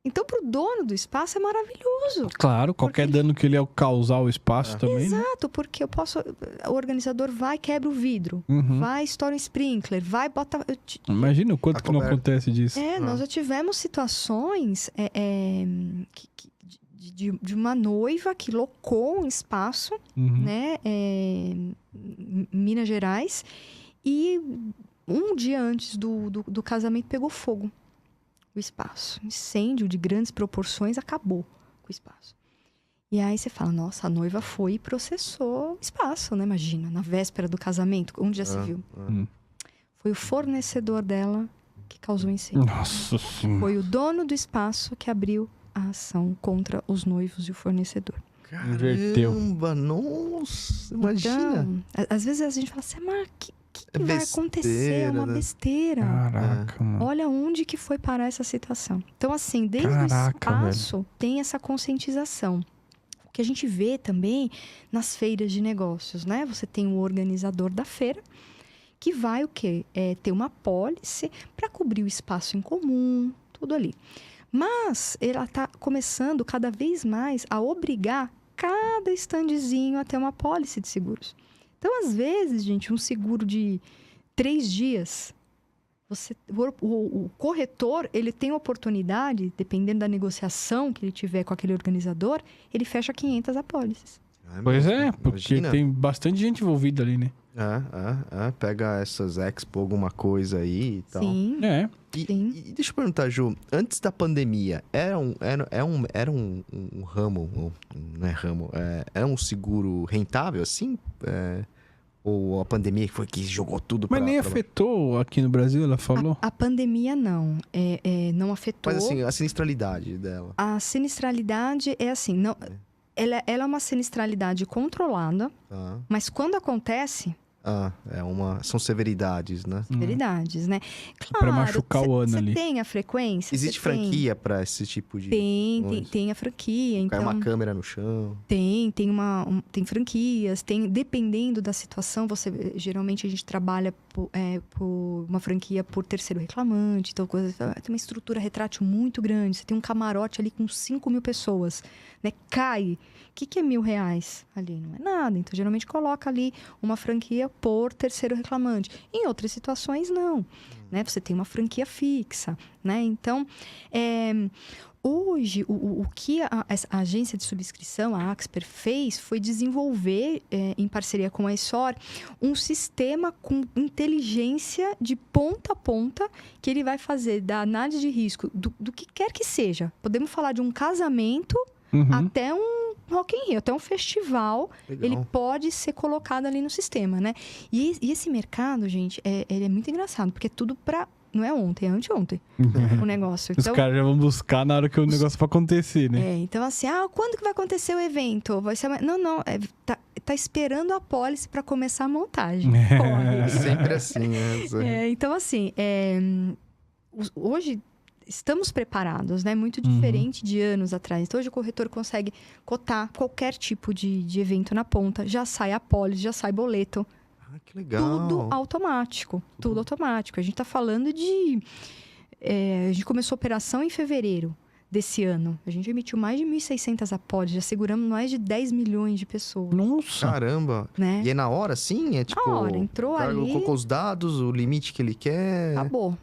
Então, para o dono do espaço é maravilhoso. Claro, qualquer dano que ele causar ao espaço também. Exato, porque o organizador vai, quebra o vidro, vai, estoura um sprinkler, vai, bota... Imagina o quanto que não acontece disso. Nós já tivemos situações de uma noiva que locou um espaço, né, em Minas Gerais, e um dia antes do casamento pegou fogo. O espaço. Incêndio de grandes proporções acabou com o espaço. E aí você fala, nossa, a noiva foi e processou o espaço, né? Imagina, na véspera do casamento, onde já se viu. Foi o fornecedor dela que causou o incêndio. Nossa Senhora. Foi o dono do espaço que abriu a ação contra os noivos e o fornecedor. Inverteu. Caramba, nossa, imagina. Então, às vezes a gente fala assim, mas que vai acontecer? É uma besteira. Caraca, mano. Olha onde que foi parar essa situação. Então, assim, desde o espaço tem essa conscientização. O que a gente vê também nas feiras de negócios, né? Você tem o organizador da feira, que vai o quê? Ter uma apólice para cobrir o espaço em comum, tudo ali. Mas ela está começando cada vez mais a obrigar cada standzinho a ter uma apólice de seguros. Então, às vezes, gente, um seguro de 3 dias, o corretor, ele tem oportunidade, dependendo da negociação que ele tiver com aquele organizador, ele fecha 500 apólices. Pois é, porque tem bastante gente envolvida ali, né? Pega essas Expo, alguma coisa aí e tal. Sim. Sim. E deixa eu perguntar, Ju, antes da pandemia, era um ramo, não é ramo, era um seguro rentável, assim? Ou a pandemia que foi que jogou tudo Mas nem afetou aqui no Brasil, ela falou? A pandemia não. Não afetou. Mas assim, a sinistralidade dela. A sinistralidade é assim, não, ela é uma sinistralidade controlada, mas quando acontece... são severidades, né? Severidades, né? Claro, pra machucar o ano ali. Você tem a frequência. Existe franquia pra esse tipo de... Tem a franquia, então... Cai uma câmera no chão. Tem tem franquias, dependendo da situação, geralmente a gente trabalha por uma franquia por terceiro reclamante, então tem uma estrutura retrátil muito grande, você tem um camarote ali com 5.000 pessoas, né? Cai. O que é R$1.000 ali? Não é nada. Então, geralmente coloca ali uma franquia por terceiro reclamante. Em outras situações, não. Né? Você tem uma franquia fixa, né? Então, hoje, o que a agência de subscrição, a Axper, fez foi desenvolver, em parceria com a Essor, um sistema com inteligência de ponta a ponta que ele vai fazer da análise de risco do que quer que seja. Podemos falar de um casamento até um Rock in Rio, até um festival. Legal. Ele pode ser colocado ali no sistema, né? E esse mercado, gente, ele é muito engraçado, porque é tudo pra... Não é ontem, é anteontem o negócio. Os caras já vão buscar na hora que o negócio vai acontecer, né? Então assim, quando que vai acontecer o evento? Vai ser... Não, tá esperando a pólice para começar a montagem. É sempre assim, né? Então assim, hoje... Estamos preparados, né? Muito diferente de anos atrás. Então, hoje o corretor consegue cotar qualquer tipo de evento na ponta. Já sai apólice, já sai boleto. Que legal. Tudo automático. Tudo automático. A gente está falando de... a gente começou a operação em fevereiro desse ano. A gente emitiu mais de 1.600 apólices. Já seguramos mais de 10 milhões de pessoas. Nossa! Caramba! Né? E é na hora, sim? É tipo... Na hora. Entrou ali... Colocou os dados, o limite que ele quer... Acabou.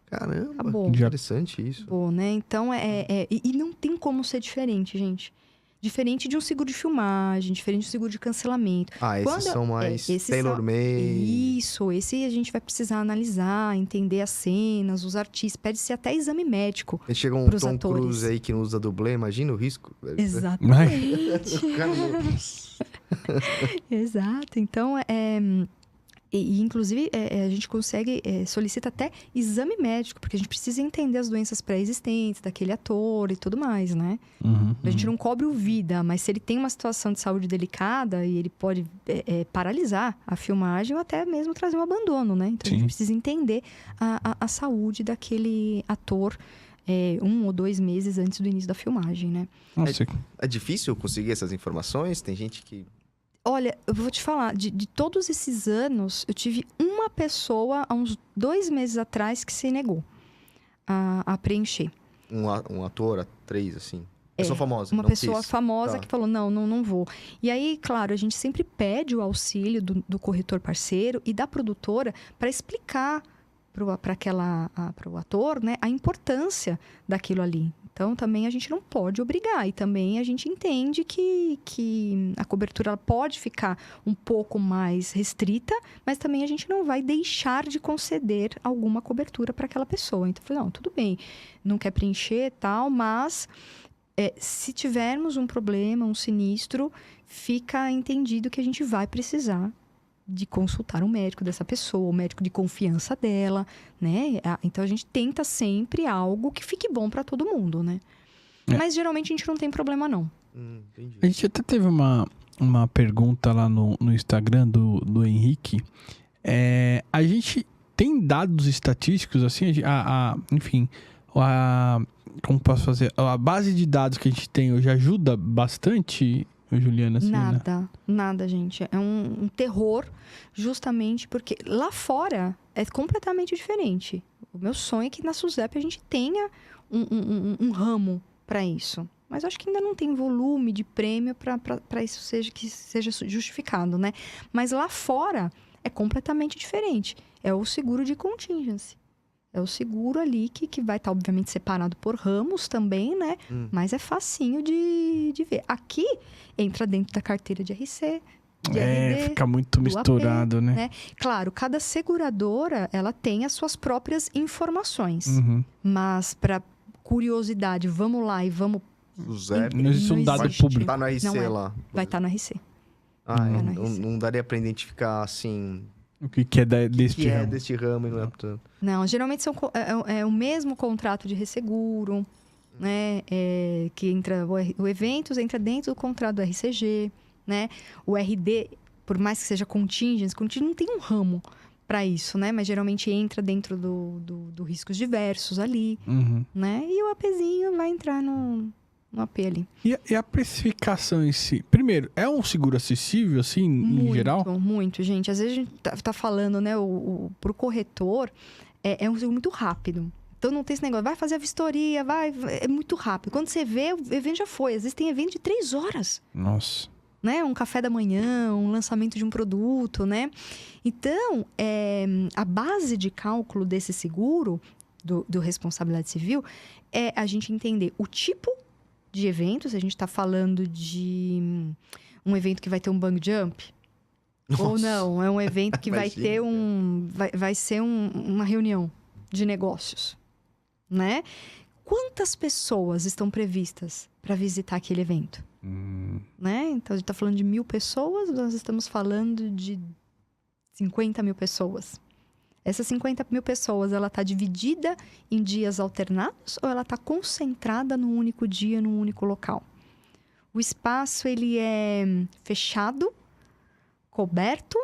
Caramba, Acabou. Interessante isso. Acabou, né? Então, e não tem como ser diferente, gente. Diferente de um seguro de filmagem, diferente de um seguro de cancelamento. Esses são mais tailor-made. Isso, esse a gente vai precisar analisar, entender as cenas, os artistas. Pede-se até exame médico. Chega um Tom Cruise aí que não usa dublê, imagina o risco. Exatamente. Exato. Então, inclusive, a gente consegue, solicita até exame médico, porque a gente precisa entender as doenças pré-existentes daquele ator e tudo mais, né? A gente não cobre o vida, mas se ele tem uma situação de saúde delicada e ele pode paralisar a filmagem ou até mesmo trazer um abandono, né? Então, a gente precisa entender a saúde daquele ator 1 ou 2 meses antes do início da filmagem, né? É difícil conseguir essas informações? Tem gente que... Olha, eu vou te falar, de todos esses anos, eu tive uma pessoa, há uns 2 meses atrás, que se negou a preencher. Um ator, atriz, assim? Pessoa famosa? Uma pessoa famosa que falou, não vou. E aí, claro, a gente sempre pede o auxílio do corretor parceiro e da produtora para explicar para o ator, né, a importância daquilo ali. Então, também a gente não pode obrigar. E também a gente entende que a cobertura ela pode ficar um pouco mais restrita, mas também a gente não vai deixar de conceder alguma cobertura para aquela pessoa. Então, eu falei, não, tudo bem, não quer preencher e tal, mas se tivermos um problema, um sinistro, fica entendido que a gente vai precisar de consultar um médico dessa pessoa, o médico de confiança dela, né? Então, a gente tenta sempre algo que fique bom para todo mundo, né? Mas, geralmente, a gente não tem problema, não. Entendi. A gente até teve uma pergunta lá no Instagram do Henrique. A gente tem dados estatísticos, assim, enfim, como posso fazer? A base de dados que a gente tem hoje ajuda bastante... Juliana, assim, Nada, gente. É um terror, justamente porque lá fora é completamente diferente. O meu sonho é que na SUSEP a gente tenha um ramo para isso. Mas eu acho que ainda não tem volume de prêmio para isso seja justificado, né? Mas lá fora é completamente diferente. É o seguro de contingency. É o seguro ali que vai estar, obviamente, separado por ramos também, né? Mas é facinho de ver. Aqui, entra dentro da carteira de RC. de RD, fica muito do misturado, AP, né? Claro, cada seguradora, ela tem as suas próprias informações. Uhum. Mas, para curiosidade, vamos lá e vamos... O Zé Não existe um dado existe. público. tá no RC Não é. lá. Vai estar no RC. Não daria pra identificar, assim, O que é deste que é ramo. deste ramo e não é tanto. Não, geralmente é o mesmo contrato de resseguro, né? Que entra o eventos entra dentro do contrato do RCG, né? O RD, por mais que seja contingente não tem um ramo para isso, né? Mas geralmente entra dentro do riscos diversos ali, Uhum. né? E o APzinho vai entrar no AP ali. E a precificação em si? Primeiro, é um seguro acessível, assim, em geral? Muito, gente. Às vezes a gente tá falando, né? Pro corretor, é um seguro muito rápido. Então não tem esse negócio, vai fazer a vistoria, é muito rápido. Quando você vê, o evento já foi. Às vezes tem evento de 3 horas. Nossa. Né? Um café da manhã, um lançamento de um produto, né? Então, a base de cálculo desse seguro, do responsabilidade civil, é a gente entender o tipo de evento. Se a gente está falando de um evento que vai ter um bang jump, ou não, é um evento que vai ter vai ser uma reunião de negócios, né? Quantas pessoas estão previstas para visitar aquele evento? Né? Então, a gente está falando de 1.000 pessoas, nós estamos falando de 50 mil pessoas. Essas 50 mil pessoas, ela está dividida em dias alternados ou ela está concentrada num único dia, num único local? O espaço, ele é fechado, coberto,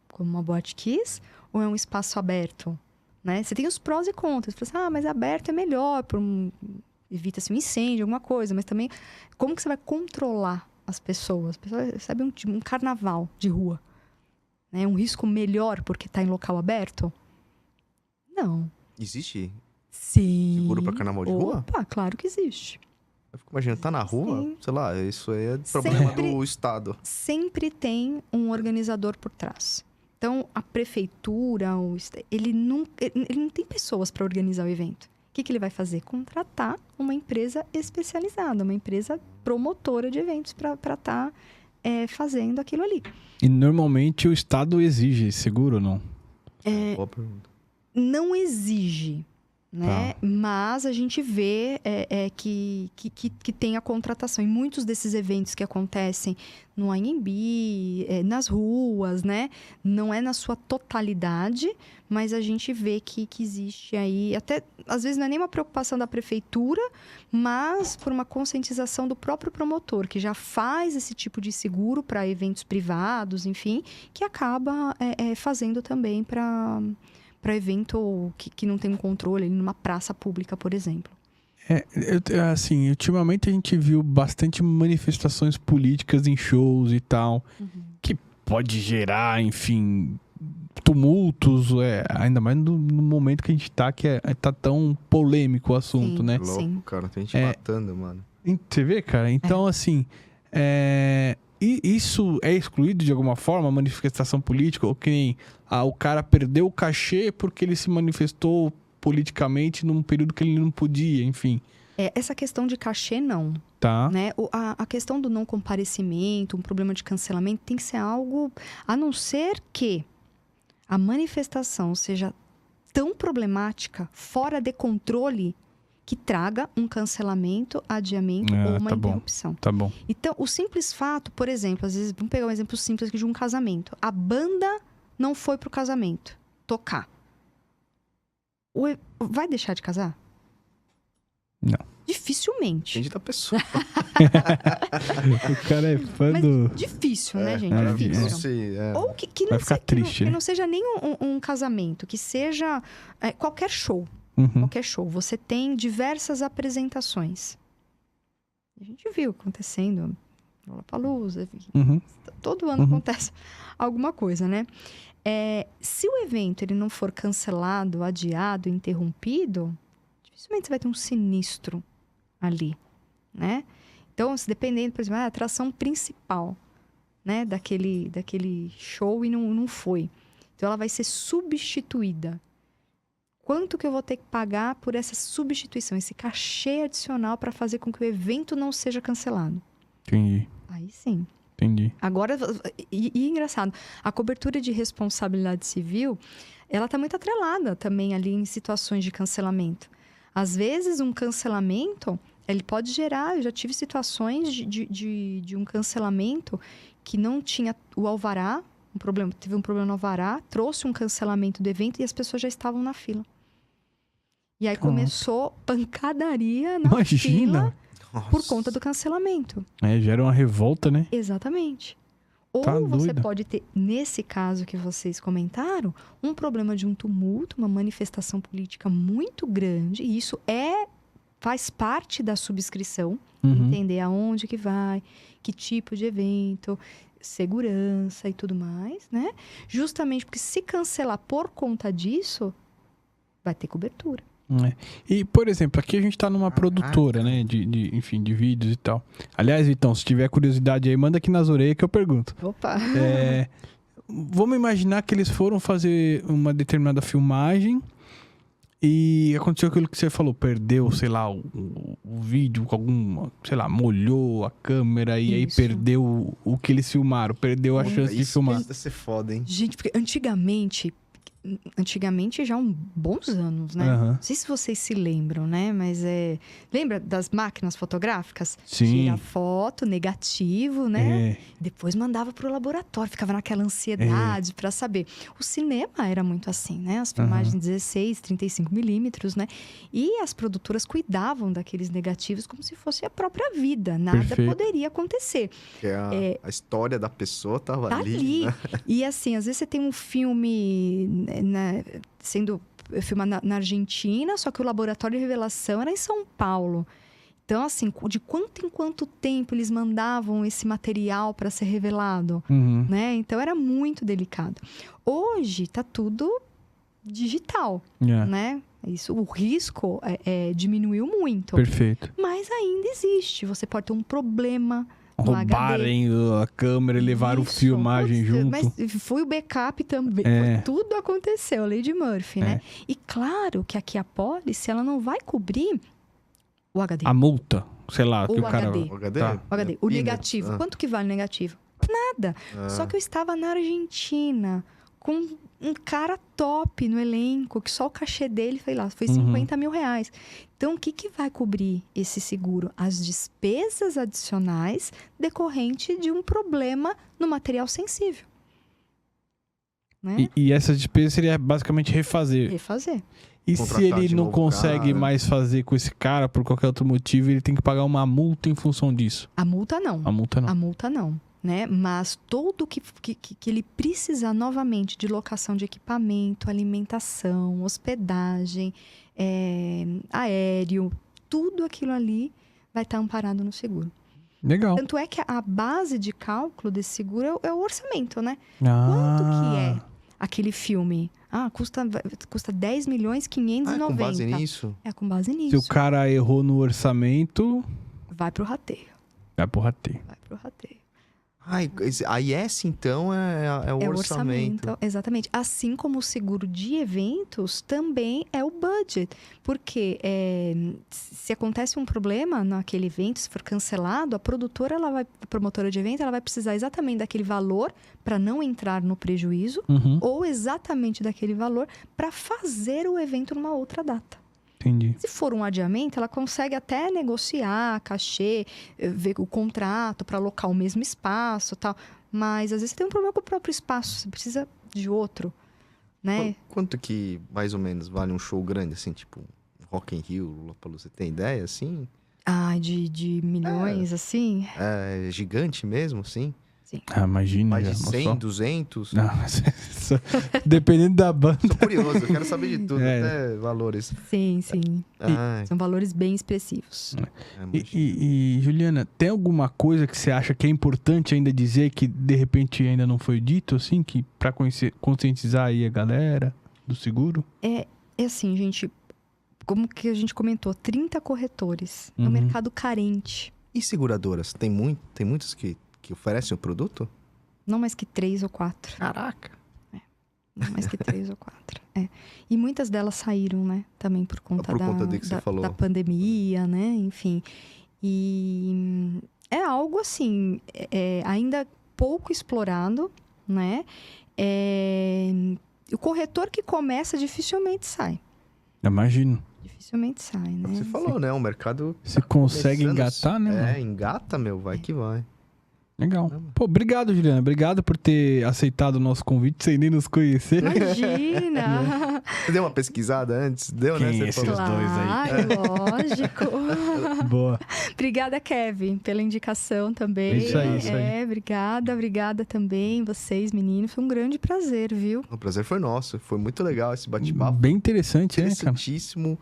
como uma boate kiss, ou é um espaço aberto? Né? Você tem os prós e contras. Você fala assim, mas aberto é melhor, evita-se um incêndio, alguma coisa. Mas também, como que você vai controlar as pessoas? As pessoas recebem um carnaval de rua. É um risco melhor porque está em local aberto? Não. Existe Sim. seguro pra carnaval de rua? Opa, claro que existe. Eu fico imaginando, tá na rua? Sim. Sei lá, isso aí é problema do Estado. Sempre tem um organizador por trás. Então, a prefeitura, ele não tem pessoas para organizar o evento. O que ele vai fazer? Contratar uma empresa especializada, uma empresa promotora de eventos para estar fazendo aquilo ali. E normalmente o Estado exige seguro ou não? Boa pergunta. Não exige, né? Mas a gente vê que tem a contratação. Em muitos desses eventos que acontecem no ANB, nas ruas, né? Não é na sua totalidade, mas a gente vê que existe aí... Até, às vezes, não é nem uma preocupação da prefeitura, mas por uma conscientização do próprio promotor, que já faz esse tipo de seguro para eventos privados, enfim, que acaba fazendo também para evento que não tem um controle, numa praça pública, por exemplo. Assim, ultimamente a gente viu bastante manifestações políticas em shows e tal, que pode gerar, enfim, tumultos, ainda mais no momento que a gente tá, que tá tão polêmico o assunto, Sim. né? Louco, Sim. cara. Tem gente matando, mano. Você vê, cara? Então, assim, e isso é excluído de alguma forma, a manifestação política? Ou que nem o cara perdeu o cachê porque ele se manifestou politicamente num período que ele não podia, enfim. Essa questão de cachê, não. Tá. Né? A questão do não comparecimento, um problema de cancelamento, tem que ser algo... A não ser que a manifestação seja tão problemática, fora de controle, que traga um cancelamento, adiamento ou uma interrupção. Tá bom. Então, o simples fato, por exemplo, às vezes, vamos pegar um exemplo simples aqui de um casamento. A banda não foi pro casamento tocar. Vai deixar de casar? Não. Dificilmente. Depende da pessoa. O cara é fã Mas do... difícil, né, gente? não Difícil. sei, Ou que não Vai ficar triste, que né? não seja nem um casamento, que seja qualquer show. Uhum. Qualquer show. Você tem diversas apresentações. A gente viu acontecendo. Lollapalooza, Uhum. todo ano acontece alguma coisa, né? Se o evento ele não for cancelado, adiado, interrompido, dificilmente você vai ter um sinistro ali, né? Então, se dependendo, por exemplo, a atração principal, né, daquele show e não foi. Então, ela vai ser substituída. Quanto que eu vou ter que pagar por essa substituição, esse cachê adicional para fazer com que o evento não seja cancelado? Entendi. Aí sim. Entendi. Agora, e engraçado, a cobertura de responsabilidade civil, ela está muito atrelada também ali em situações de cancelamento. Às vezes, um cancelamento, ele pode gerar... Eu já tive situações de um cancelamento que não tinha o alvará, teve um problema no alvará, trouxe um cancelamento do evento e as pessoas já estavam na fila. E aí começou pancadaria na fila por conta do cancelamento. Gera uma revolta, né? Exatamente. Ou Tá você doida. pode ter, nesse caso que vocês comentaram, um problema de um tumulto, uma manifestação política muito grande, e isso faz parte da subscrição, entender aonde que vai, que tipo de evento, segurança e tudo mais, né? Justamente porque se cancelar por conta disso, vai ter cobertura. E, por exemplo, aqui a gente tá numa produtora, né? Enfim, de vídeos e tal. Aliás, Vitão, se tiver curiosidade aí, manda aqui nas orelhas que eu pergunto. Opa! Vamos imaginar que eles foram fazer uma determinada filmagem e aconteceu aquilo que você falou, perdeu, sei lá, o vídeo com alguma, sei lá, molhou a câmera e aí perdeu o que eles filmaram, perdeu a chance de filmar. Isso deve ser foda, hein? Gente, porque antigamente já há bons anos, né? Não sei se vocês se lembram, né? Mas lembra das máquinas fotográficas? Sim. Tira foto, negativo, né? Depois mandava pro laboratório, ficava naquela ansiedade pra saber. O cinema era muito assim, né? As filmagens 16, 35 milímetros, né? E as produtoras cuidavam daqueles negativos como se fosse a própria vida. Nada poderia acontecer. Porque a história da pessoa tava tá ali. Né? E assim, às vezes você tem um filme sendo filmado na Argentina, só que o laboratório de revelação era em São Paulo. Então, assim, de quanto em quanto tempo eles mandavam esse material para ser revelado, né? Então, era muito delicado. Hoje, tá tudo digital, né? Isso, o risco diminuiu muito. Perfeito. Mas ainda existe. Você pode ter um problema... Roubarem a câmera e levaram a filmagem junto. Mas foi o backup também. Tudo aconteceu, Lei de Murphy, né? E claro que aqui a pólice, ela não vai cobrir o HD. A multa, sei lá. O que o cara... HD. O HD? O HD. O negativo. Quanto que vale o negativo? Nada. Só que eu estava na Argentina com um cara top no elenco, que só o cachê dele foi 50 mil reais. Então, o que vai cobrir esse seguro? As despesas adicionais decorrentes de um problema no material sensível. Né? E essa despesa seria basicamente refazer. E se ele não consegue mais fazer com esse cara por qualquer outro motivo, ele tem que pagar uma multa em função disso? A multa não. A multa não. A multa não. Né? Mas tudo que ele precisar novamente de locação de equipamento, alimentação, hospedagem, aéreo, tudo aquilo ali vai estar amparado no seguro. Legal. Tanto é que a base de cálculo desse seguro é o orçamento, né? Quanto que é aquele filme? Custa 10 milhões 590. Com base nisso? É com base nisso. Se o cara errou no orçamento... Vai pro rateio. Vai pro rateio. Aí esse, então, é o orçamento. Exatamente. Assim como o seguro de eventos também é o budget. Porque se acontece um problema naquele evento, se for cancelado, a promotora de evento, ela vai precisar exatamente daquele valor para não entrar no prejuízo, ou exatamente daquele valor para fazer o evento numa outra data. Entendi. Se for um adiamento, ela consegue até negociar cachê, ver o contrato para alocar o mesmo espaço e tal. Mas às vezes você tem um problema com o próprio espaço, você precisa de outro, né? Quanto que mais ou menos vale um show grande, assim, tipo Rock in Rio, Lollapalooza? Você tem ideia, assim? De milhões, assim? É gigante mesmo, sim? Sim. Imagina. Mais de 100, 200? Não, dependendo da banda. Tô curioso, eu quero saber de tudo, até valores. Sim. São valores bem expressivos. E, Juliana, tem alguma coisa que você acha que é importante ainda dizer que de repente ainda não foi dito, assim, que pra conscientizar aí a galera do seguro? É assim, gente, como que a gente comentou, 30 corretores no mercado carente. E seguradoras? Tem muitas que oferecem o produto? Não mais que 3 ou 4. Caraca! Não mais que 3 ou 4. E muitas delas saíram, né? Também por conta do que você falou. da pandemia, né? Enfim. E é algo assim, ainda pouco explorado, né? O corretor que começa dificilmente sai. Imagino. Dificilmente sai, né? Você falou, né? O mercado... Você consegue engatar, né, mano? Engata, meu. Vai que vai. Legal. Pô, obrigado, Juliana. Obrigado por ter aceitado o nosso convite sem nem nos conhecer. Imagina! Você deu uma pesquisada antes? Deu, Quem né? é Você esses falou. dois aí? Lógico. Boa. Obrigada, Kevin, pela indicação também. Isso aí. Obrigada também, vocês, meninos. Foi um grande prazer, viu? O prazer foi nosso. Foi muito legal esse bate-papo. Bem interessante, né, cara? Interessantíssimo.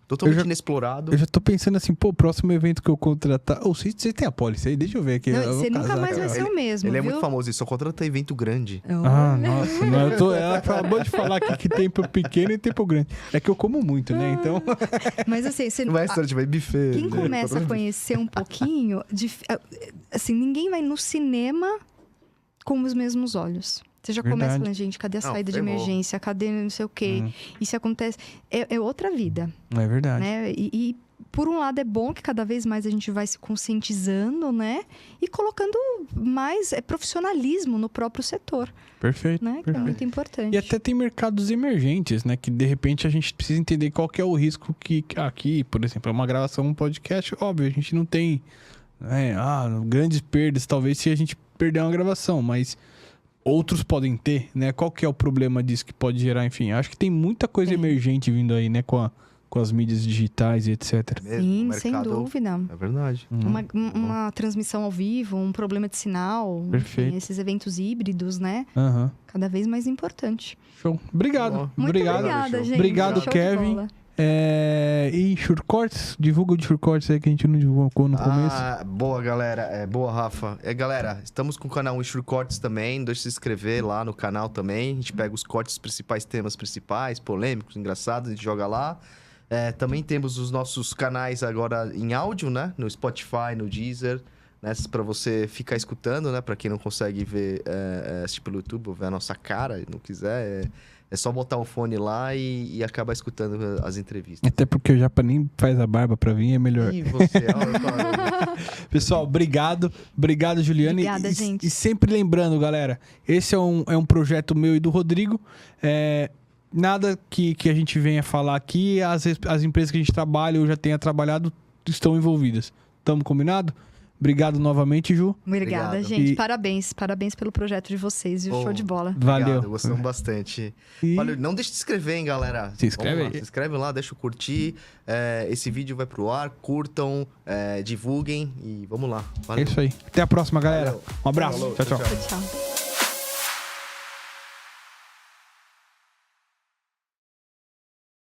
Totalmente inexplorado. Eu já tô pensando assim, pô, o próximo evento que eu contratar... Ou você tem a pólice aí? Deixa eu ver aqui. Não, Eu vou você nunca casar, mais cara. vai ser o mesmo, Ele é viu? muito famoso, ele só contrata evento grande. Ah, nossa. Não, ela acabou de falar aqui que tempo pequeno e tempo grande. É que eu como muito, né? Então... Mas assim, você Não vai restaurante, vai buffet. quem né? começa a conhecer um pouquinho, assim, ninguém vai no cinema com os mesmos olhos. Você já começa Verdade. falando, gente, cadê a saída de ferrou. emergência? Cadê não sei o quê? E se acontece... É outra vida, É verdade. né? E por um lado, é bom que cada vez mais a gente vai se conscientizando, né? E colocando mais profissionalismo no próprio setor, Perfeito. né? Que é perfeito. muito importante. E até tem mercados emergentes, né? Que de repente a gente precisa entender qual que é o risco que aqui, por exemplo, é uma gravação, um podcast, óbvio, a gente não tem grandes perdas, talvez se a gente perder uma gravação, mas outros podem ter, né? Qual que é o problema disso que pode gerar, enfim. Acho que tem muita coisa emergente vindo aí, né? Com as mídias digitais e etc. Mesmo, Sim, o sem mercado- dúvida. É verdade. Uma transmissão ao vivo, um problema de sinal, Perfeito. enfim, esses eventos híbridos, né? Aham. Cada vez mais importante. Show. Obrigado. Bom, Muito Obrigado. obrigada, show. gente. Obrigado, Show de Kevin. bola. E Surecortes, divulga o Surecortes aí que a gente não divulgou no começo. Boa, galera. Boa, Rafa. Galera, estamos com o canal Insure Cortes também. Não deixe de se inscrever lá no canal também. A gente pega os cortes, os principais temas principais, polêmicos, engraçados, a gente joga lá. Também temos os nossos canais agora em áudio, né? No Spotify, no Deezer, né? Para você ficar escutando, né? Para quem não consegue ver, assistir pelo YouTube, ou ver a nossa cara, não quiser, é só botar o fone lá e acabar escutando as entrevistas. Até porque o Japa nem faz a barba pra vir, é melhor. E você, olha, Pessoal, obrigado. Obrigado, Juliana. Obrigada, gente. E sempre lembrando, galera, esse é um projeto meu e do Rodrigo. Nada que a gente venha falar aqui, as empresas que a gente trabalha ou já tenha trabalhado estão envolvidas. Tamo combinado? Obrigado novamente, Ju. Obrigada, Obrigado. gente. E- Parabéns pelo projeto de vocês, viu? Oh, Show de bola. Valeu. Obrigado, gostamos bastante. E- Valeu. Não deixe de se inscrever, hein, galera. Se inscreve Vamos lá, aí. se inscreve lá, deixa eu curtir. Esse vídeo vai pro ar, curtam, divulguem e vamos lá. É Valeu. isso aí. Até a próxima, galera. Valeu. Um abraço. Falou, Tchau, tchau. tchau. Tchau.